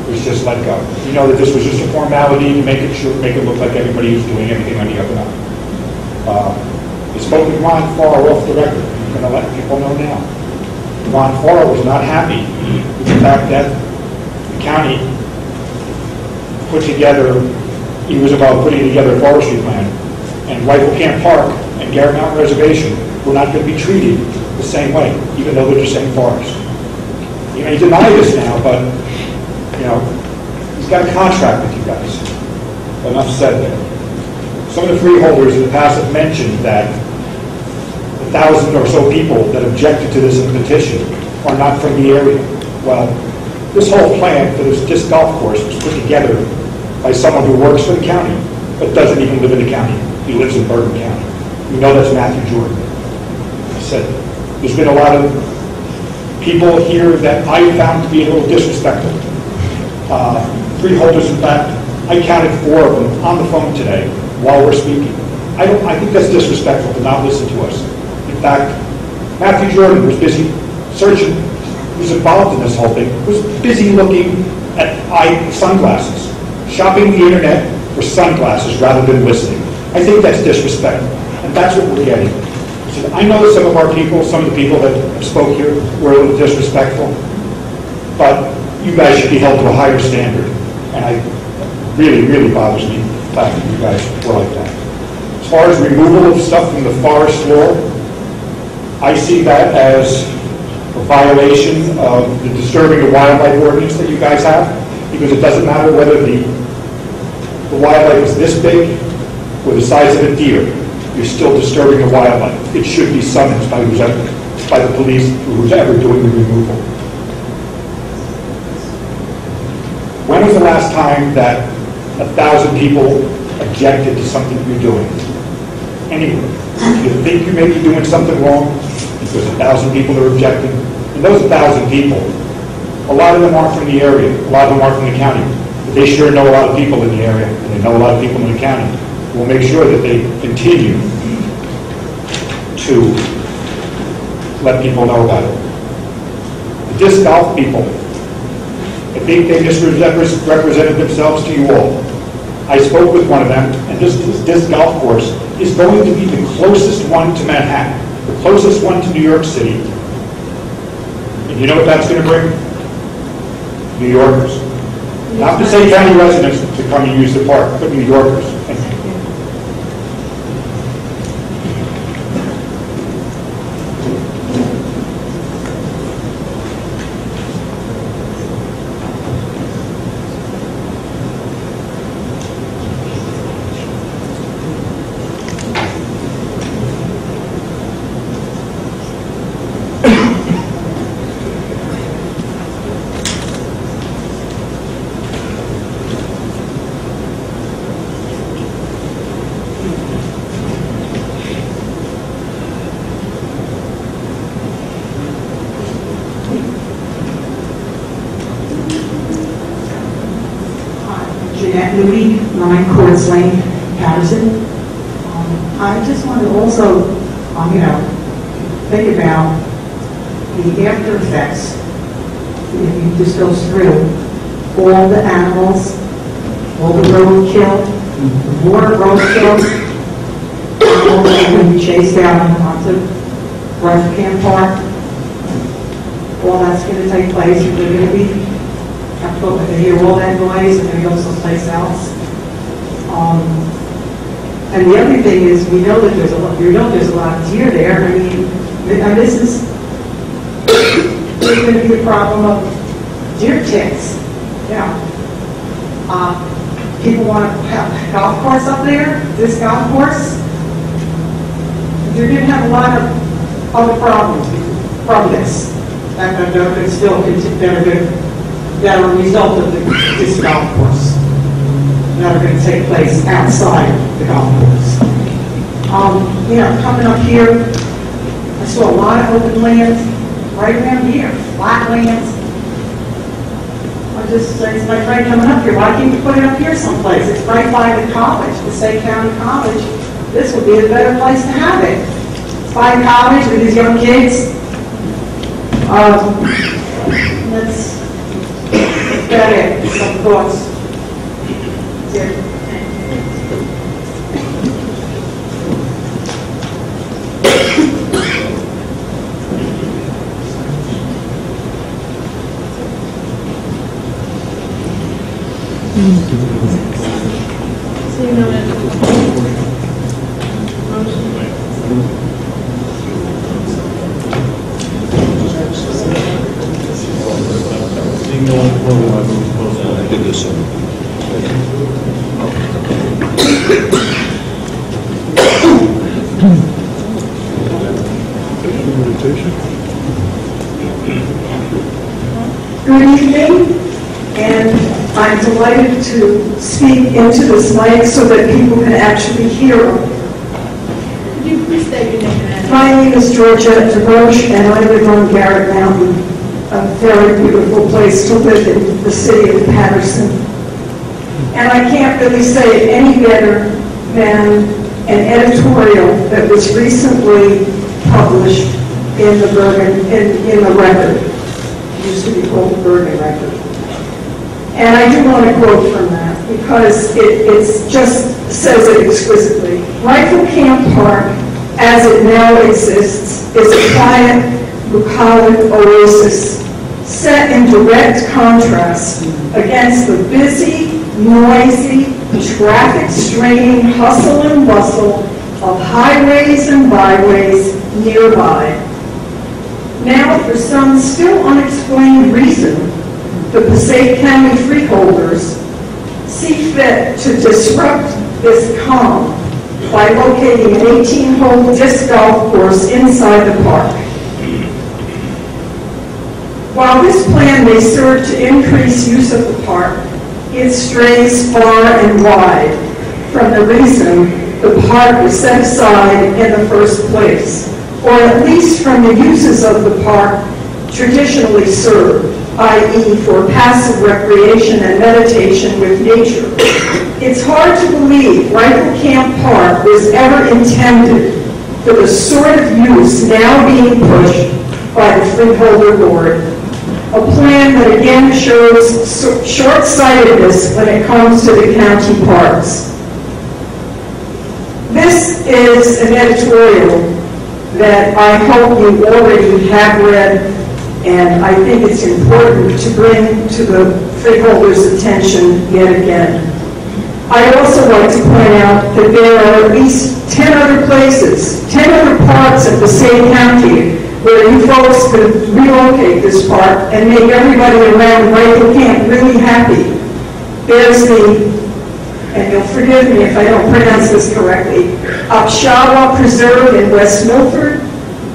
was just let go. We know that this was just a formality to make it look like everybody was doing everything on the up and up. I spoke with Ron Farr off the record. I'm going to let people know now. Ron Farr was not happy with the fact that the county he was about putting together a forestry plan, and Rifle Camp Park and Garrett Mountain Reservation were not going to be treated the same way, even though they're the same forest. He may deny this now, but, you know, he's got a contract with you guys. Enough said there. Some of the freeholders in the past have mentioned that 1,000 or so people that objected to this in the petition are not from the area. Well, this whole plan for this disc golf course was put together by someone who works for the county, but doesn't even live in the county. He lives in Bergen County. We know that's Matthew Jordan. I said, there's been a lot of people here that I found to be a little disrespectful. Freeholders, in fact, I counted 4 of them on the phone today while we're speaking. I think that's disrespectful to not listen to us. In fact, Matthew Jordan was busy searching, was involved in this whole thing, was busy looking at sunglasses, shopping the internet for sunglasses rather than listening. I think that's disrespectful, and that's what we're getting. So I know that some of our people, some of the people that spoke here were a little disrespectful, but you guys should be held to a higher standard, and it really, really bothers me the fact that you guys were like that. As far as removal of stuff from the forest floor, I see that as a violation of the disturbing the wildlife ordinance that you guys have, because it doesn't matter whether the wildlife is this big or the size of a deer, you're still disturbing the wildlife. It should be summoned by the police or who's ever doing the removal. When was the last time that 1,000 people objected to something you're doing? Anyway, if you think you may be doing something wrong, because 1,000 people are objecting, and those 1,000 people, a lot of them aren't from the area, a lot of them aren't from the county, but they sure know a lot of people in the area, and they know a lot of people in the county. We'll make sure that they continue to let people know about it. The disc golf people, I think they misrepresented themselves to you all. I spoke with one of them, and this disc golf course is going to be the closest one to Manhattan, the closest one to New York City, And you know what that's going to bring? New Yorkers. Not Passaic County residents to come and use the park, but New Yorkers. Louis, 9 Courts Lane, Patterson. I just want to also, think about the after effects. If you just go through all the animals, all the roadkill, the water roadkill, animals that are going to be chased out onto Rifle Camp Park, all that's going to take place. We're going to be if they hear all that noise and they go someplace else. And the other thing is, we know that there's a lot of deer there. I mean, and this is going to be the problem of deer ticks. Yeah. People want to have a golf course up there. This golf course, you're going to have a lot of other problems from this that are a result of this golf course that are going to take place outside the golf course. Coming up here, I saw a lot of open land right around here, flat lands. I just say to my friend coming up here, why can't you put it up here someplace? It's right by the college, the Passaic County College. This would be a better place to have it. It's by the college with these young kids. That's about it. Some thoughts. Yeah. Good evening, and I'm delighted to speak into this mic so that people can actually hear. Could you please state your name and address? My name is Georgette DeRoche, and I live on Garrett Mountain, a very beautiful place to live in the city of Patterson. And I can't really say it any better than an editorial that was recently published in the Record. It used to be called the Bergen Record. And I do want to quote from that because it just says it exquisitely. Rifle Camp Park, as it now exists, is a quiet, bucolic oasis set in direct contrast against the busy, noisy, traffic-straining hustle and bustle of highways and byways nearby. Now, for some still unexplained reason, the Passaic County freeholders see fit to disrupt this calm by locating an 18-hole disc golf course inside the park. While this plan may serve to increase use of the park, it strays far and wide from the reason the park was set aside in the first place, or at least from the uses of the park traditionally served, i.e. for passive recreation and meditation with nature. It's hard to believe Rifle Camp Park was ever intended for the sort of use now being pushed by the Freeholder Board, a plan that again shows short-sightedness when it comes to the county parks. This is an editorial that I hope you already have read And I think it's important to bring to the freeholders' attention yet again. I'd also like to point out that there are at least 10 other places, 10 other parts of Passaic County where you folks could relocate this park and make everybody around Rifle Camp really happy. There's the, and you'll forgive me if I don't pronounce this correctly, Upshawa Preserve in West Milford.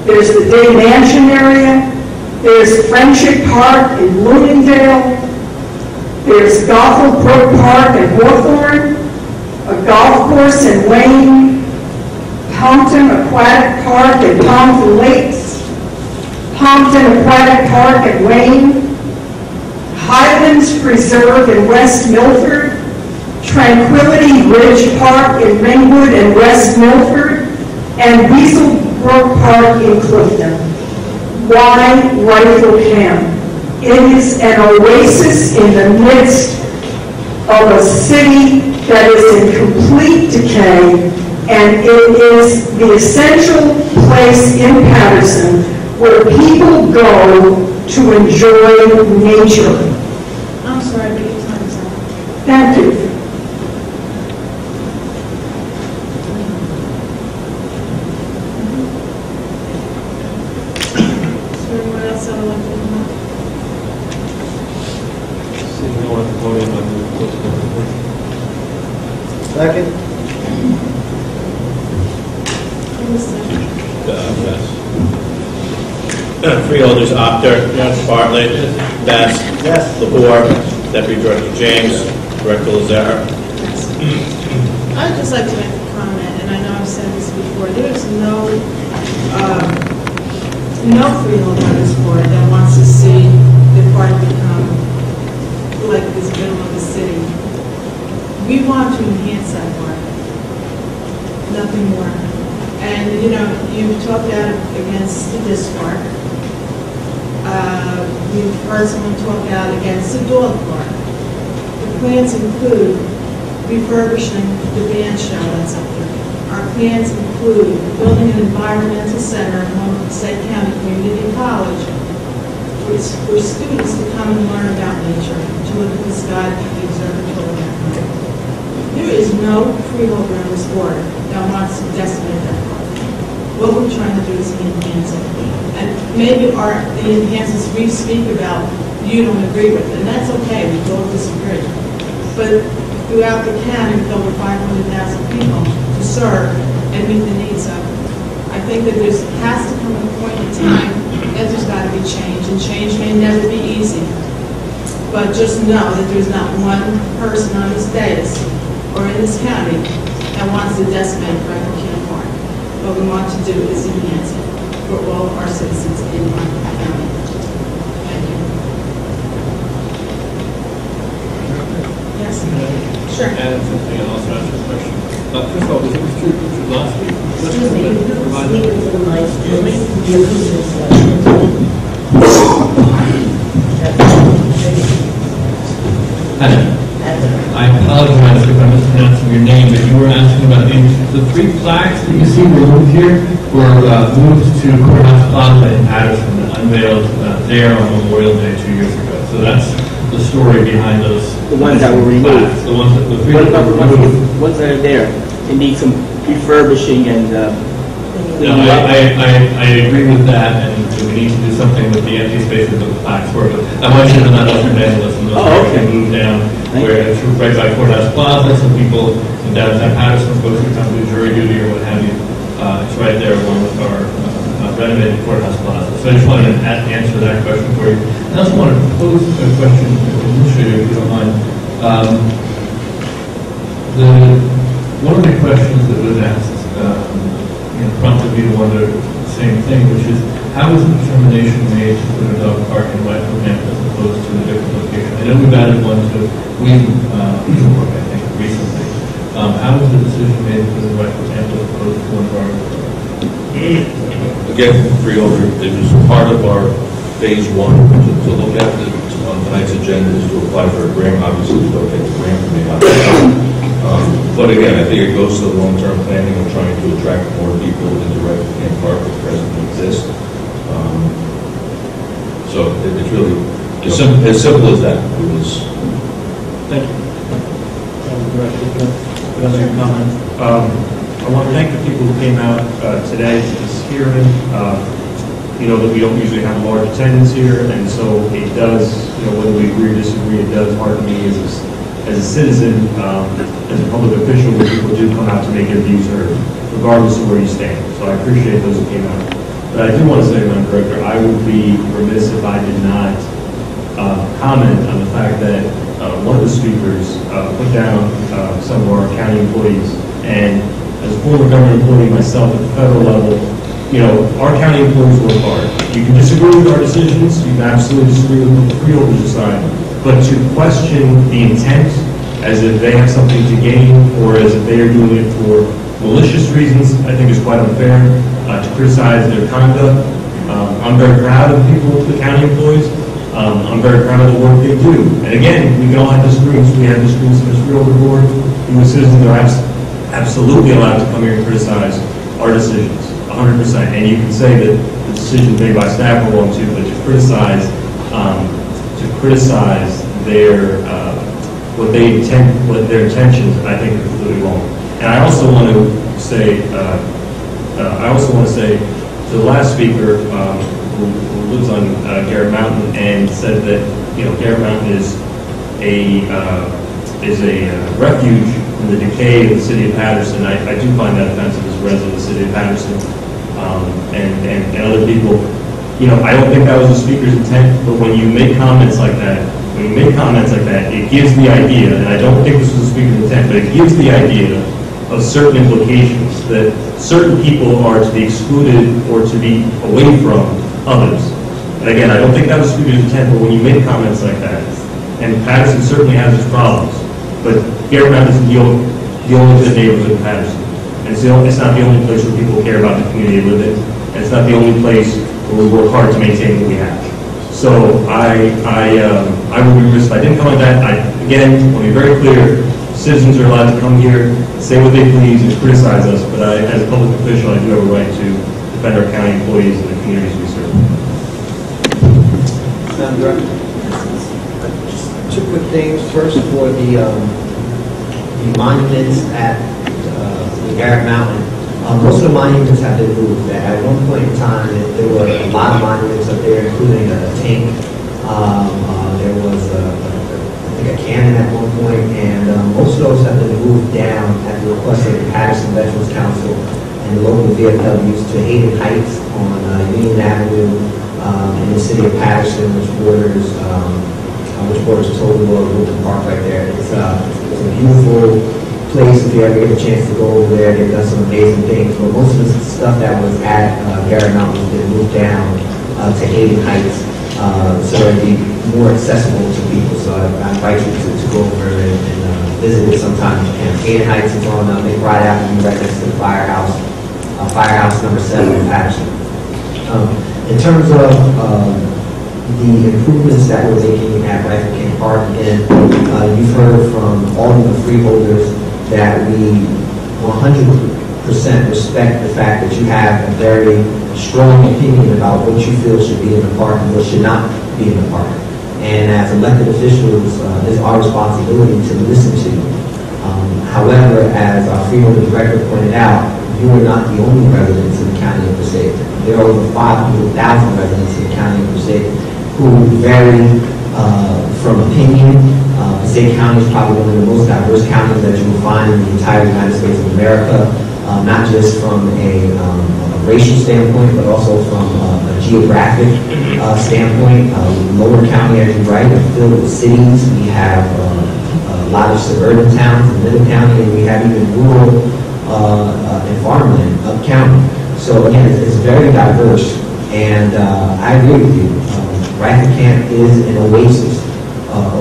There's the Day Mansion area. There's Friendship Park in Bloomingdale. There's Gothel Brook Park in Hawthorne, a golf course in Wayne, Pompton Aquatic Park in Pompton Lakes, Pompton Aquatic Park in Wayne, Highlands Preserve in West Milford, Tranquility Ridge Park in Ringwood and West Milford, and Weasel Brook Park in Clifton. Why Rifle Camp? It is an oasis in the midst of a city that is in complete decay, and it is the essential place in Patterson where people go to enjoy nature. I'm sorry, but your time is up. Thank you. Is there anyone else that would like to come up? Seeing no one at the podium, I move to close the public portion. Second? Who was second? Yes. Freeholders, Apter. Yes. Bartlett. Best. Yes. Lepore. Deputy Director James. Director Lazare. I'd just like to make a comment, and I know I've said this before. There's no freeholder on this board that wants to see the park become like this middle of the city. We want to enhance that park, nothing more. And, you know, you've talked out against this park. We've heard someone talk out against the dog park. The plans include refurbishing the band shell that's up there. Our plans include building an environmental center along with Passaic County Community College for students to come and learn about nature, to look at the sky, the observatory, that kind of thing. There is no freeholder on this board that wants to decimate that park. What we're trying to do is enhance it. And maybe the enhancements we speak about, you don't agree with, and that's okay, we all disagree. But throughout the county, with over 500,000 people to serve and meet the needs of, I think that there has to come a point in time that there's got to be change, and change may never be easy. But just know that there's not one person on this dais or in this county that wants to decimate Rifle Camp Park. What we want to do is enhance it for all of our citizens in Rifle County. Thank you. Yes? Sure. And something else, ask a question. First of all, was it Mr. last week? Excuse me, speak into the mic. The acoustics. I apologize if I'm mispronouncing your name, but you were asking about the three plaques that you see were moved here were moved to Courthouse Plaza in Patterson and unveiled there on Memorial Day 2 years ago. So that's the story behind those. The ones that were removed. Plaques, the ones that the three What about the that were removed. ones that are there? They need some refurbishing and. No, I agree with that, and we need to do something with the empty spaces of the plaques. But I want you to not Los Angeles, and those okay. can move down where it's right by Courthouse Plaza. Some people in downtown Patterson go to come do jury duty or what have you. It's right there along with our renovated Courthouse Plaza. So I just wanted to answer that question for you. I also wanted to pose a question initially, if you don't mind. One of the questions that was asked prompted me to wonder the same thing, which is how was the determination made to put a dog park in Rifle Camp as opposed to a different location? I know we've added one to Wheaton, I think, recently. How was the decision made to put it in Rifle Camp as opposed to one of our? Again, freeholder, it was part of our phase one to look at on tonight's agenda is to apply for a grant. Obviously, we don't get the grant from the but again, I think it goes to the long-term planning of trying to attract more people into Rifle Camp Park that presently exists. So It's really as simple as that. It was. Thank you. Director, another comment? I want to thank the people who came out today to this hearing. You know that we don't usually have large attendance here, and so it does, you know, whether we agree or disagree, it does hearten me as a citizen, as a public official, where people do come out to make their views heard, regardless of where you stand. So I appreciate those who came out. But I do want to say, Madam Director, I would be remiss if I did not comment on the fact that one of the speakers put down some of our county employees, and as a former government employee myself at the federal level, you know, our county employees work hard. You can disagree with our decisions, you can absolutely disagree with what the freeholders decide, but to question the intent as if they have something to gain or as if they are doing it for malicious reasons, I think is quite unfair. To criticize their conduct. I'm very proud of the people, the county employees. I'm very proud of the work they do. And again, we can all have disagreements. We have disagreements in this freeholder board. You as citizens are absolutely allowed to come here and criticize our decisions. 100%, and you can say that the decisions made by staff are wrong too, but to criticize their what their intentions, I think, are completely wrong. And I also want to say, to the last speaker who lives on Garrett Mountain and said that Garrett Mountain is a refuge from the decay of the city of Patterson. I do find that offensive as a resident of the city of Patterson. And other people, I don't think that was the speaker's intent, but when you make comments like that, it gives the idea, and I don't think this was the speaker's intent, but it gives the idea of certain implications that certain people are to be excluded or to be away from others. And again, I don't think that was the speaker's intent, but when you make comments like that, and Patterson certainly has its problems, but Garrett Mountain isn't the only good neighborhood in Patterson. And it's not the only place where people care about the community they live in. And it's not the only place where we work hard to maintain what we have. So I would be remiss if I didn't comment on that. Again, want to be very clear, citizens are allowed to come here, say what they please, and criticize us, but as a public official, I do have a right to defend our county employees and the communities we serve. Madam Director, just two quick things. First, for the monuments at Garrett Mountain. Most of the monuments have been moved. At one point in time, there were a lot of monuments up there, including a tank. There was, I think, a cannon at one point, and most of those have been moved down at the request of the Patterson Veterans Council and the local VFWs to Hayden Heights on Union Avenue in the city of Patterson, which borders Total Woodland Park right there. It's a beautiful place if you ever get a chance to go over there. They've done some amazing things, but most of the stuff that was at Garrett Mountain has been moved down to Hayden Heights, so it'd be more accessible to people. So I invite you to go over and visit it sometime. And Hayden Heights is on McBride Avenue, right next to the firehouse, firehouse number 7 in Patterson. In terms of the improvements that we're making at Rifle Camp Park, again, you've heard from all of the freeholders that we 100% respect the fact that you have a very strong opinion about what you feel should be in the park and what should not be in the park. And as elected officials, it's our responsibility to listen to you. However, as our freeholder director pointed out, you are not the only residents in the county of Passaic. There are over 500,000 residents in the county of Passaic who vary from opinion. Passaic County is probably one of the most diverse counties that you will find in the entire United States of America, not just from a racial standpoint, but also from a geographic standpoint. Lower County, as you write, is filled with cities. We have a lot of suburban towns in Middle County, and we have even rural and farmland up county. So again, it's very diverse, and I agree with you. Rifle Camp is an oasis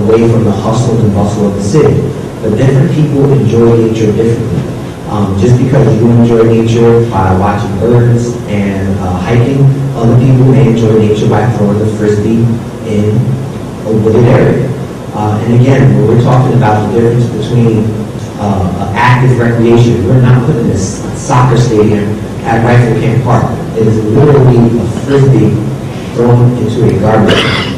away from the hustle and bustle of the city. But different people enjoy nature differently. Just because you enjoy nature by watching birds and hiking, other people may enjoy nature by throwing the frisbee in a wooded area. And again, when we're talking about the difference between active recreation, we're not putting a soccer stadium at Rifle Camp Park. It is literally a frisbee thrown into a garbage can.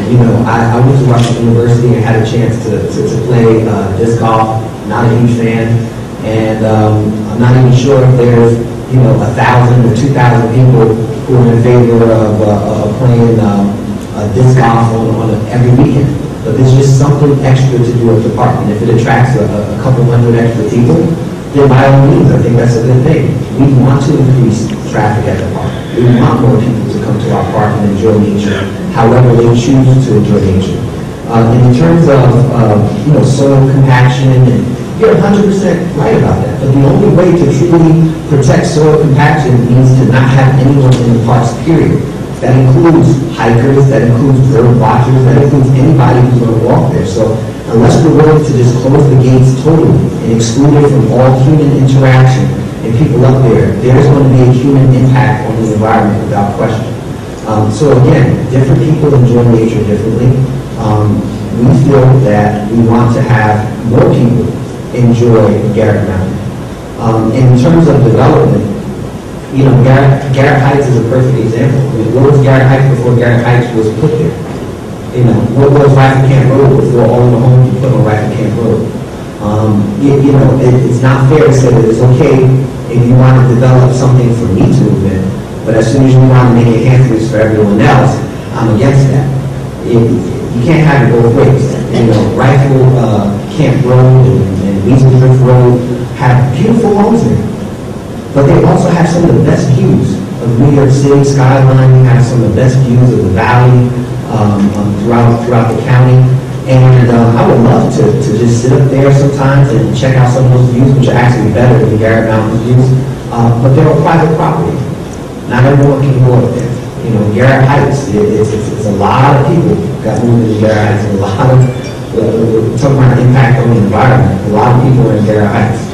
You know, I went to Washington University and had a chance to play disc golf. Not a huge fan, and I'm not even sure if there's 1,000 or 2,000 people who are in favor of playing disc golf on every weekend. But there's just something extra to do at the park, and if it attracts a couple hundred extra people, then by all means, I think that's a good thing. We want to increase traffic at the park. We want more people to come to our park and enjoy nature, however they choose to enjoy nature. And in terms of soil compaction, and you're 100% right about that. But the only way to truly protect soil compaction means to not have anyone in the parks, period. That includes hikers, that includes bird watchers, that includes anybody who's going to walk there. So unless we're willing to just close the gates totally and exclude it from all human interaction and people up there, there's going to be a human impact on the environment without question. So again, different people enjoy nature differently. We feel that we want to have more people enjoy Garrett Mountain. In terms of development, Garrett Heights is a perfect example. I mean, what was Garrett Heights before Garrett Heights was put there? What was Rifle Camp Road before all of the homes were put on Rifle Camp Road? It's not fair to say that it's okay if you want to develop something for me to move in, but as soon as you want to make enhancements for everyone else, I'm against that. You can't have it both ways. Rifle Camp Road and Weasel Drift Road have beautiful homes there. But they also have some of the best views of New York City skyline. They have some of the best views of the valley throughout the county. And I would love to just sit up there sometimes and check out some of those views, which are actually better than the Garrett Mountain views. But they're on private property. Not everyone can go up there. Garrett Heights, it's a lot of people got moved into Garrett Heights, and a lot of, talking about the impact on the environment, a lot of people are in Garrett Heights.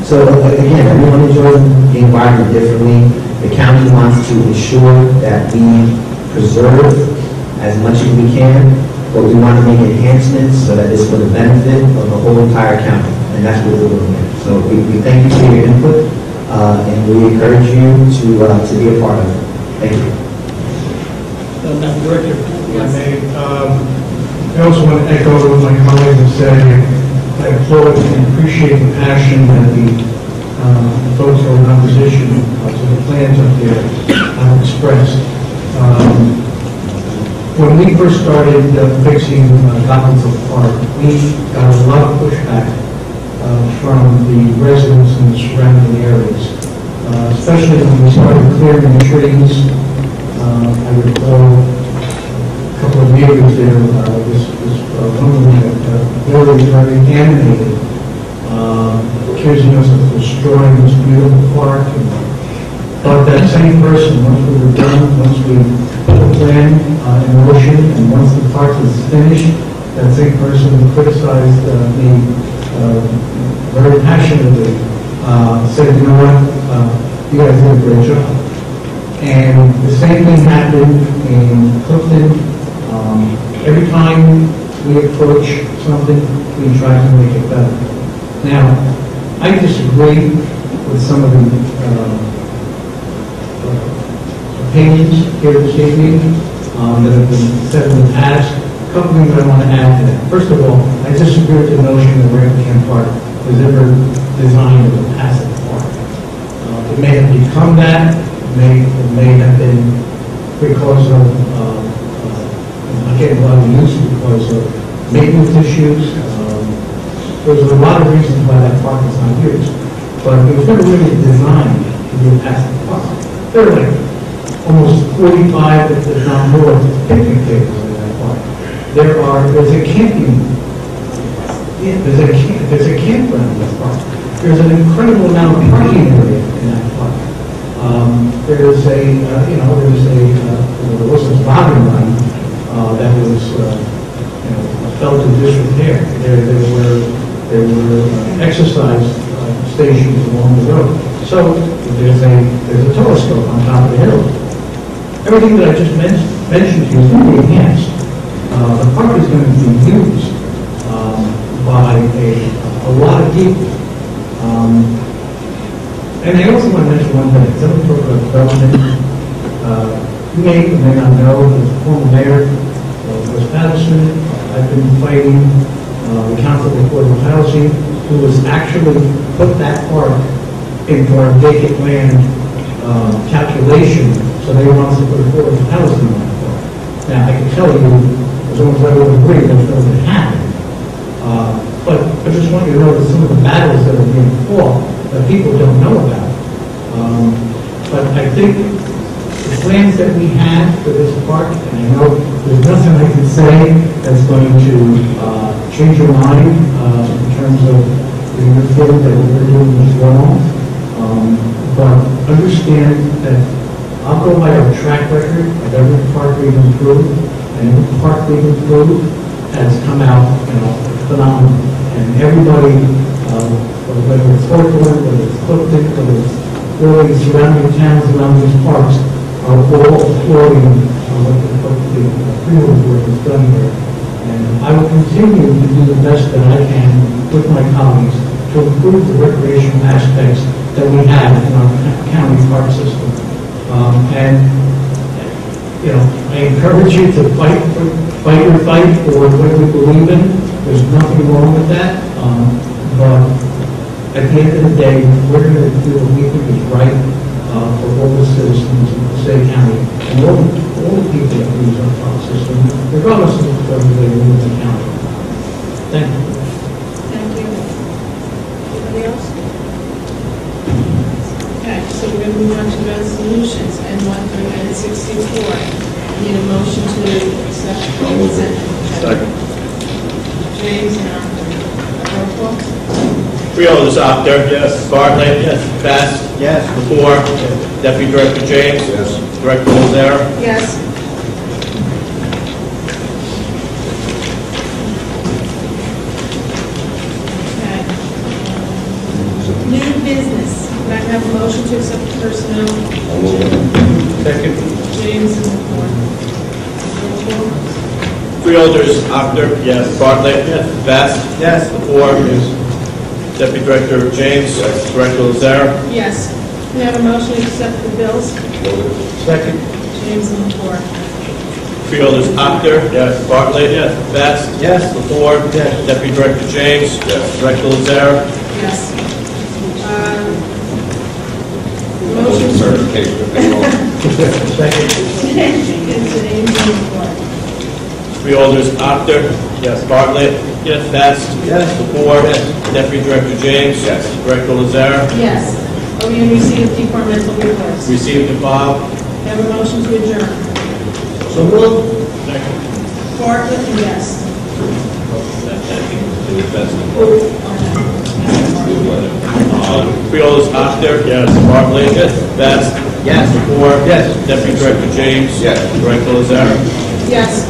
So again, everyone enjoys the environment differently. The county wants to ensure that we preserve as much as we can, but we want to make enhancements so that it's for the benefit of the whole entire county, and that's what we're doing here. So we thank you for your input, and we encourage you to be a part of it. Thank you. Madam Director, if I may, I also want to echo what my colleagues have said. I applaud and appreciate the passion that the folks who are in opposition to the plans up there have expressed. When we first started fixing Gothinsville Park, we got a lot of pushback from the residents in the surrounding areas, especially when we started clearing the trees. I recall a couple of neighbors there, this woman that really was very animated, accusing us of destroying this beautiful park. But that same person, once we were done, once we put the plan in motion, and once the park was finished, that same person criticized me very passionately, said, you know what, you guys did a great job. And the same thing happened in Clifton. Every time we approach something, we try to make it better. Now, I disagree with some of the opinions here this evening that have been said in the past. A couple things I want to add to that. First of all, I disagree with the notion that Rifle Camp Park was ever designed as a passive park. It may have become that. It may have been because of getting a lot of use because of maintenance issues. There's a lot of reasons why that park is not used. But it was never really designed to be a passive park. There are like almost 45, if not more, picnic tables in that park. There's a camping, there's a campground in that park. There's an incredible amount of parking area in that park. There was a bobbing run that was, fell to disrepair. There were exercise stations along the road. So there's a telescope on top of the hill. Everything that I just mentioned to you is going to be enhanced. The park is going to be used by a lot of people. And I also want to mention one thing. Someone talked about development. You may or may not know that the former mayor Patterson. I've been fighting the Council of Affordable Housing, who has actually put that park into our vacant land calculation, so they want us to put affordable housing on that park. Now, I can tell you, as long as I would agree, that's not going to happen. But I just want you to know that some of the battles that are being fought that people don't know about. But I think the plans that we have for this park, and I know there's nothing I can say that's going to change your mind in terms of the feeling that what we're doing is wrong. But understand that I'll go by our track record of every park we've improved, and every park we've improved has come out, phenomenal. And everybody, whether it's Oakland, whether it's Clifton, whether it's really surrounding towns around these parks, are all applauding what the field work has done here. And I will continue to do the best that I can with my colleagues to improve the recreational aspects that we have in our county park system. I encourage you to fight your fight for what we believe in. There's nothing wrong with that. But at the end of the day, we're going to do what we think is right for all the citizens of Passaic County and all the people that use our park system, regardless of whether they live in the county. Thank you. Thank you. Anybody else? Okay, so we're going to move on to resolutions, and 164. Need a motion to accept the consent. Second. James and Arthur. Roll call. Freeholders, Actor. Yes. Bartlett. Yes. Best. Yes. Lepore. Deputy Director James. Yes. Director Lazare. Yes. Okay. New business. Can I have a motion to accept the personnel? Second. James and Lepore. Roll call. Freeholders, Actor. Yes. Bartlett. Yes. Best. Yes. Lepore. Yes. Deputy Director James. Yes. Director Lazare. Yes. Can I have a motion to accept the bills? Second. James and Lepore. Freeholders, Actor. Yes. Bartlett. Yes. Best. Yes. Lepore. Yes. Deputy Director James. Yes. Director Lazare. Yes. Motion to... Certification of payroll. Second. James and Lepore. Freeholders, Actor. Yes. Bartlett. Yes. Best. Yes. Lepore. Yes. Deputy Director James. Yes. Director Lazare. Yes. Are we going to receive departmental reports? Received and filed. We have a motion to adjourn. So moved. Second. Bartlett, yes. Freeholders, Actor. Yes. Bartlett. Yes. Best. Yes. Lepore. Yes. Deputy Director James. Yes. Director Lazare. Yes.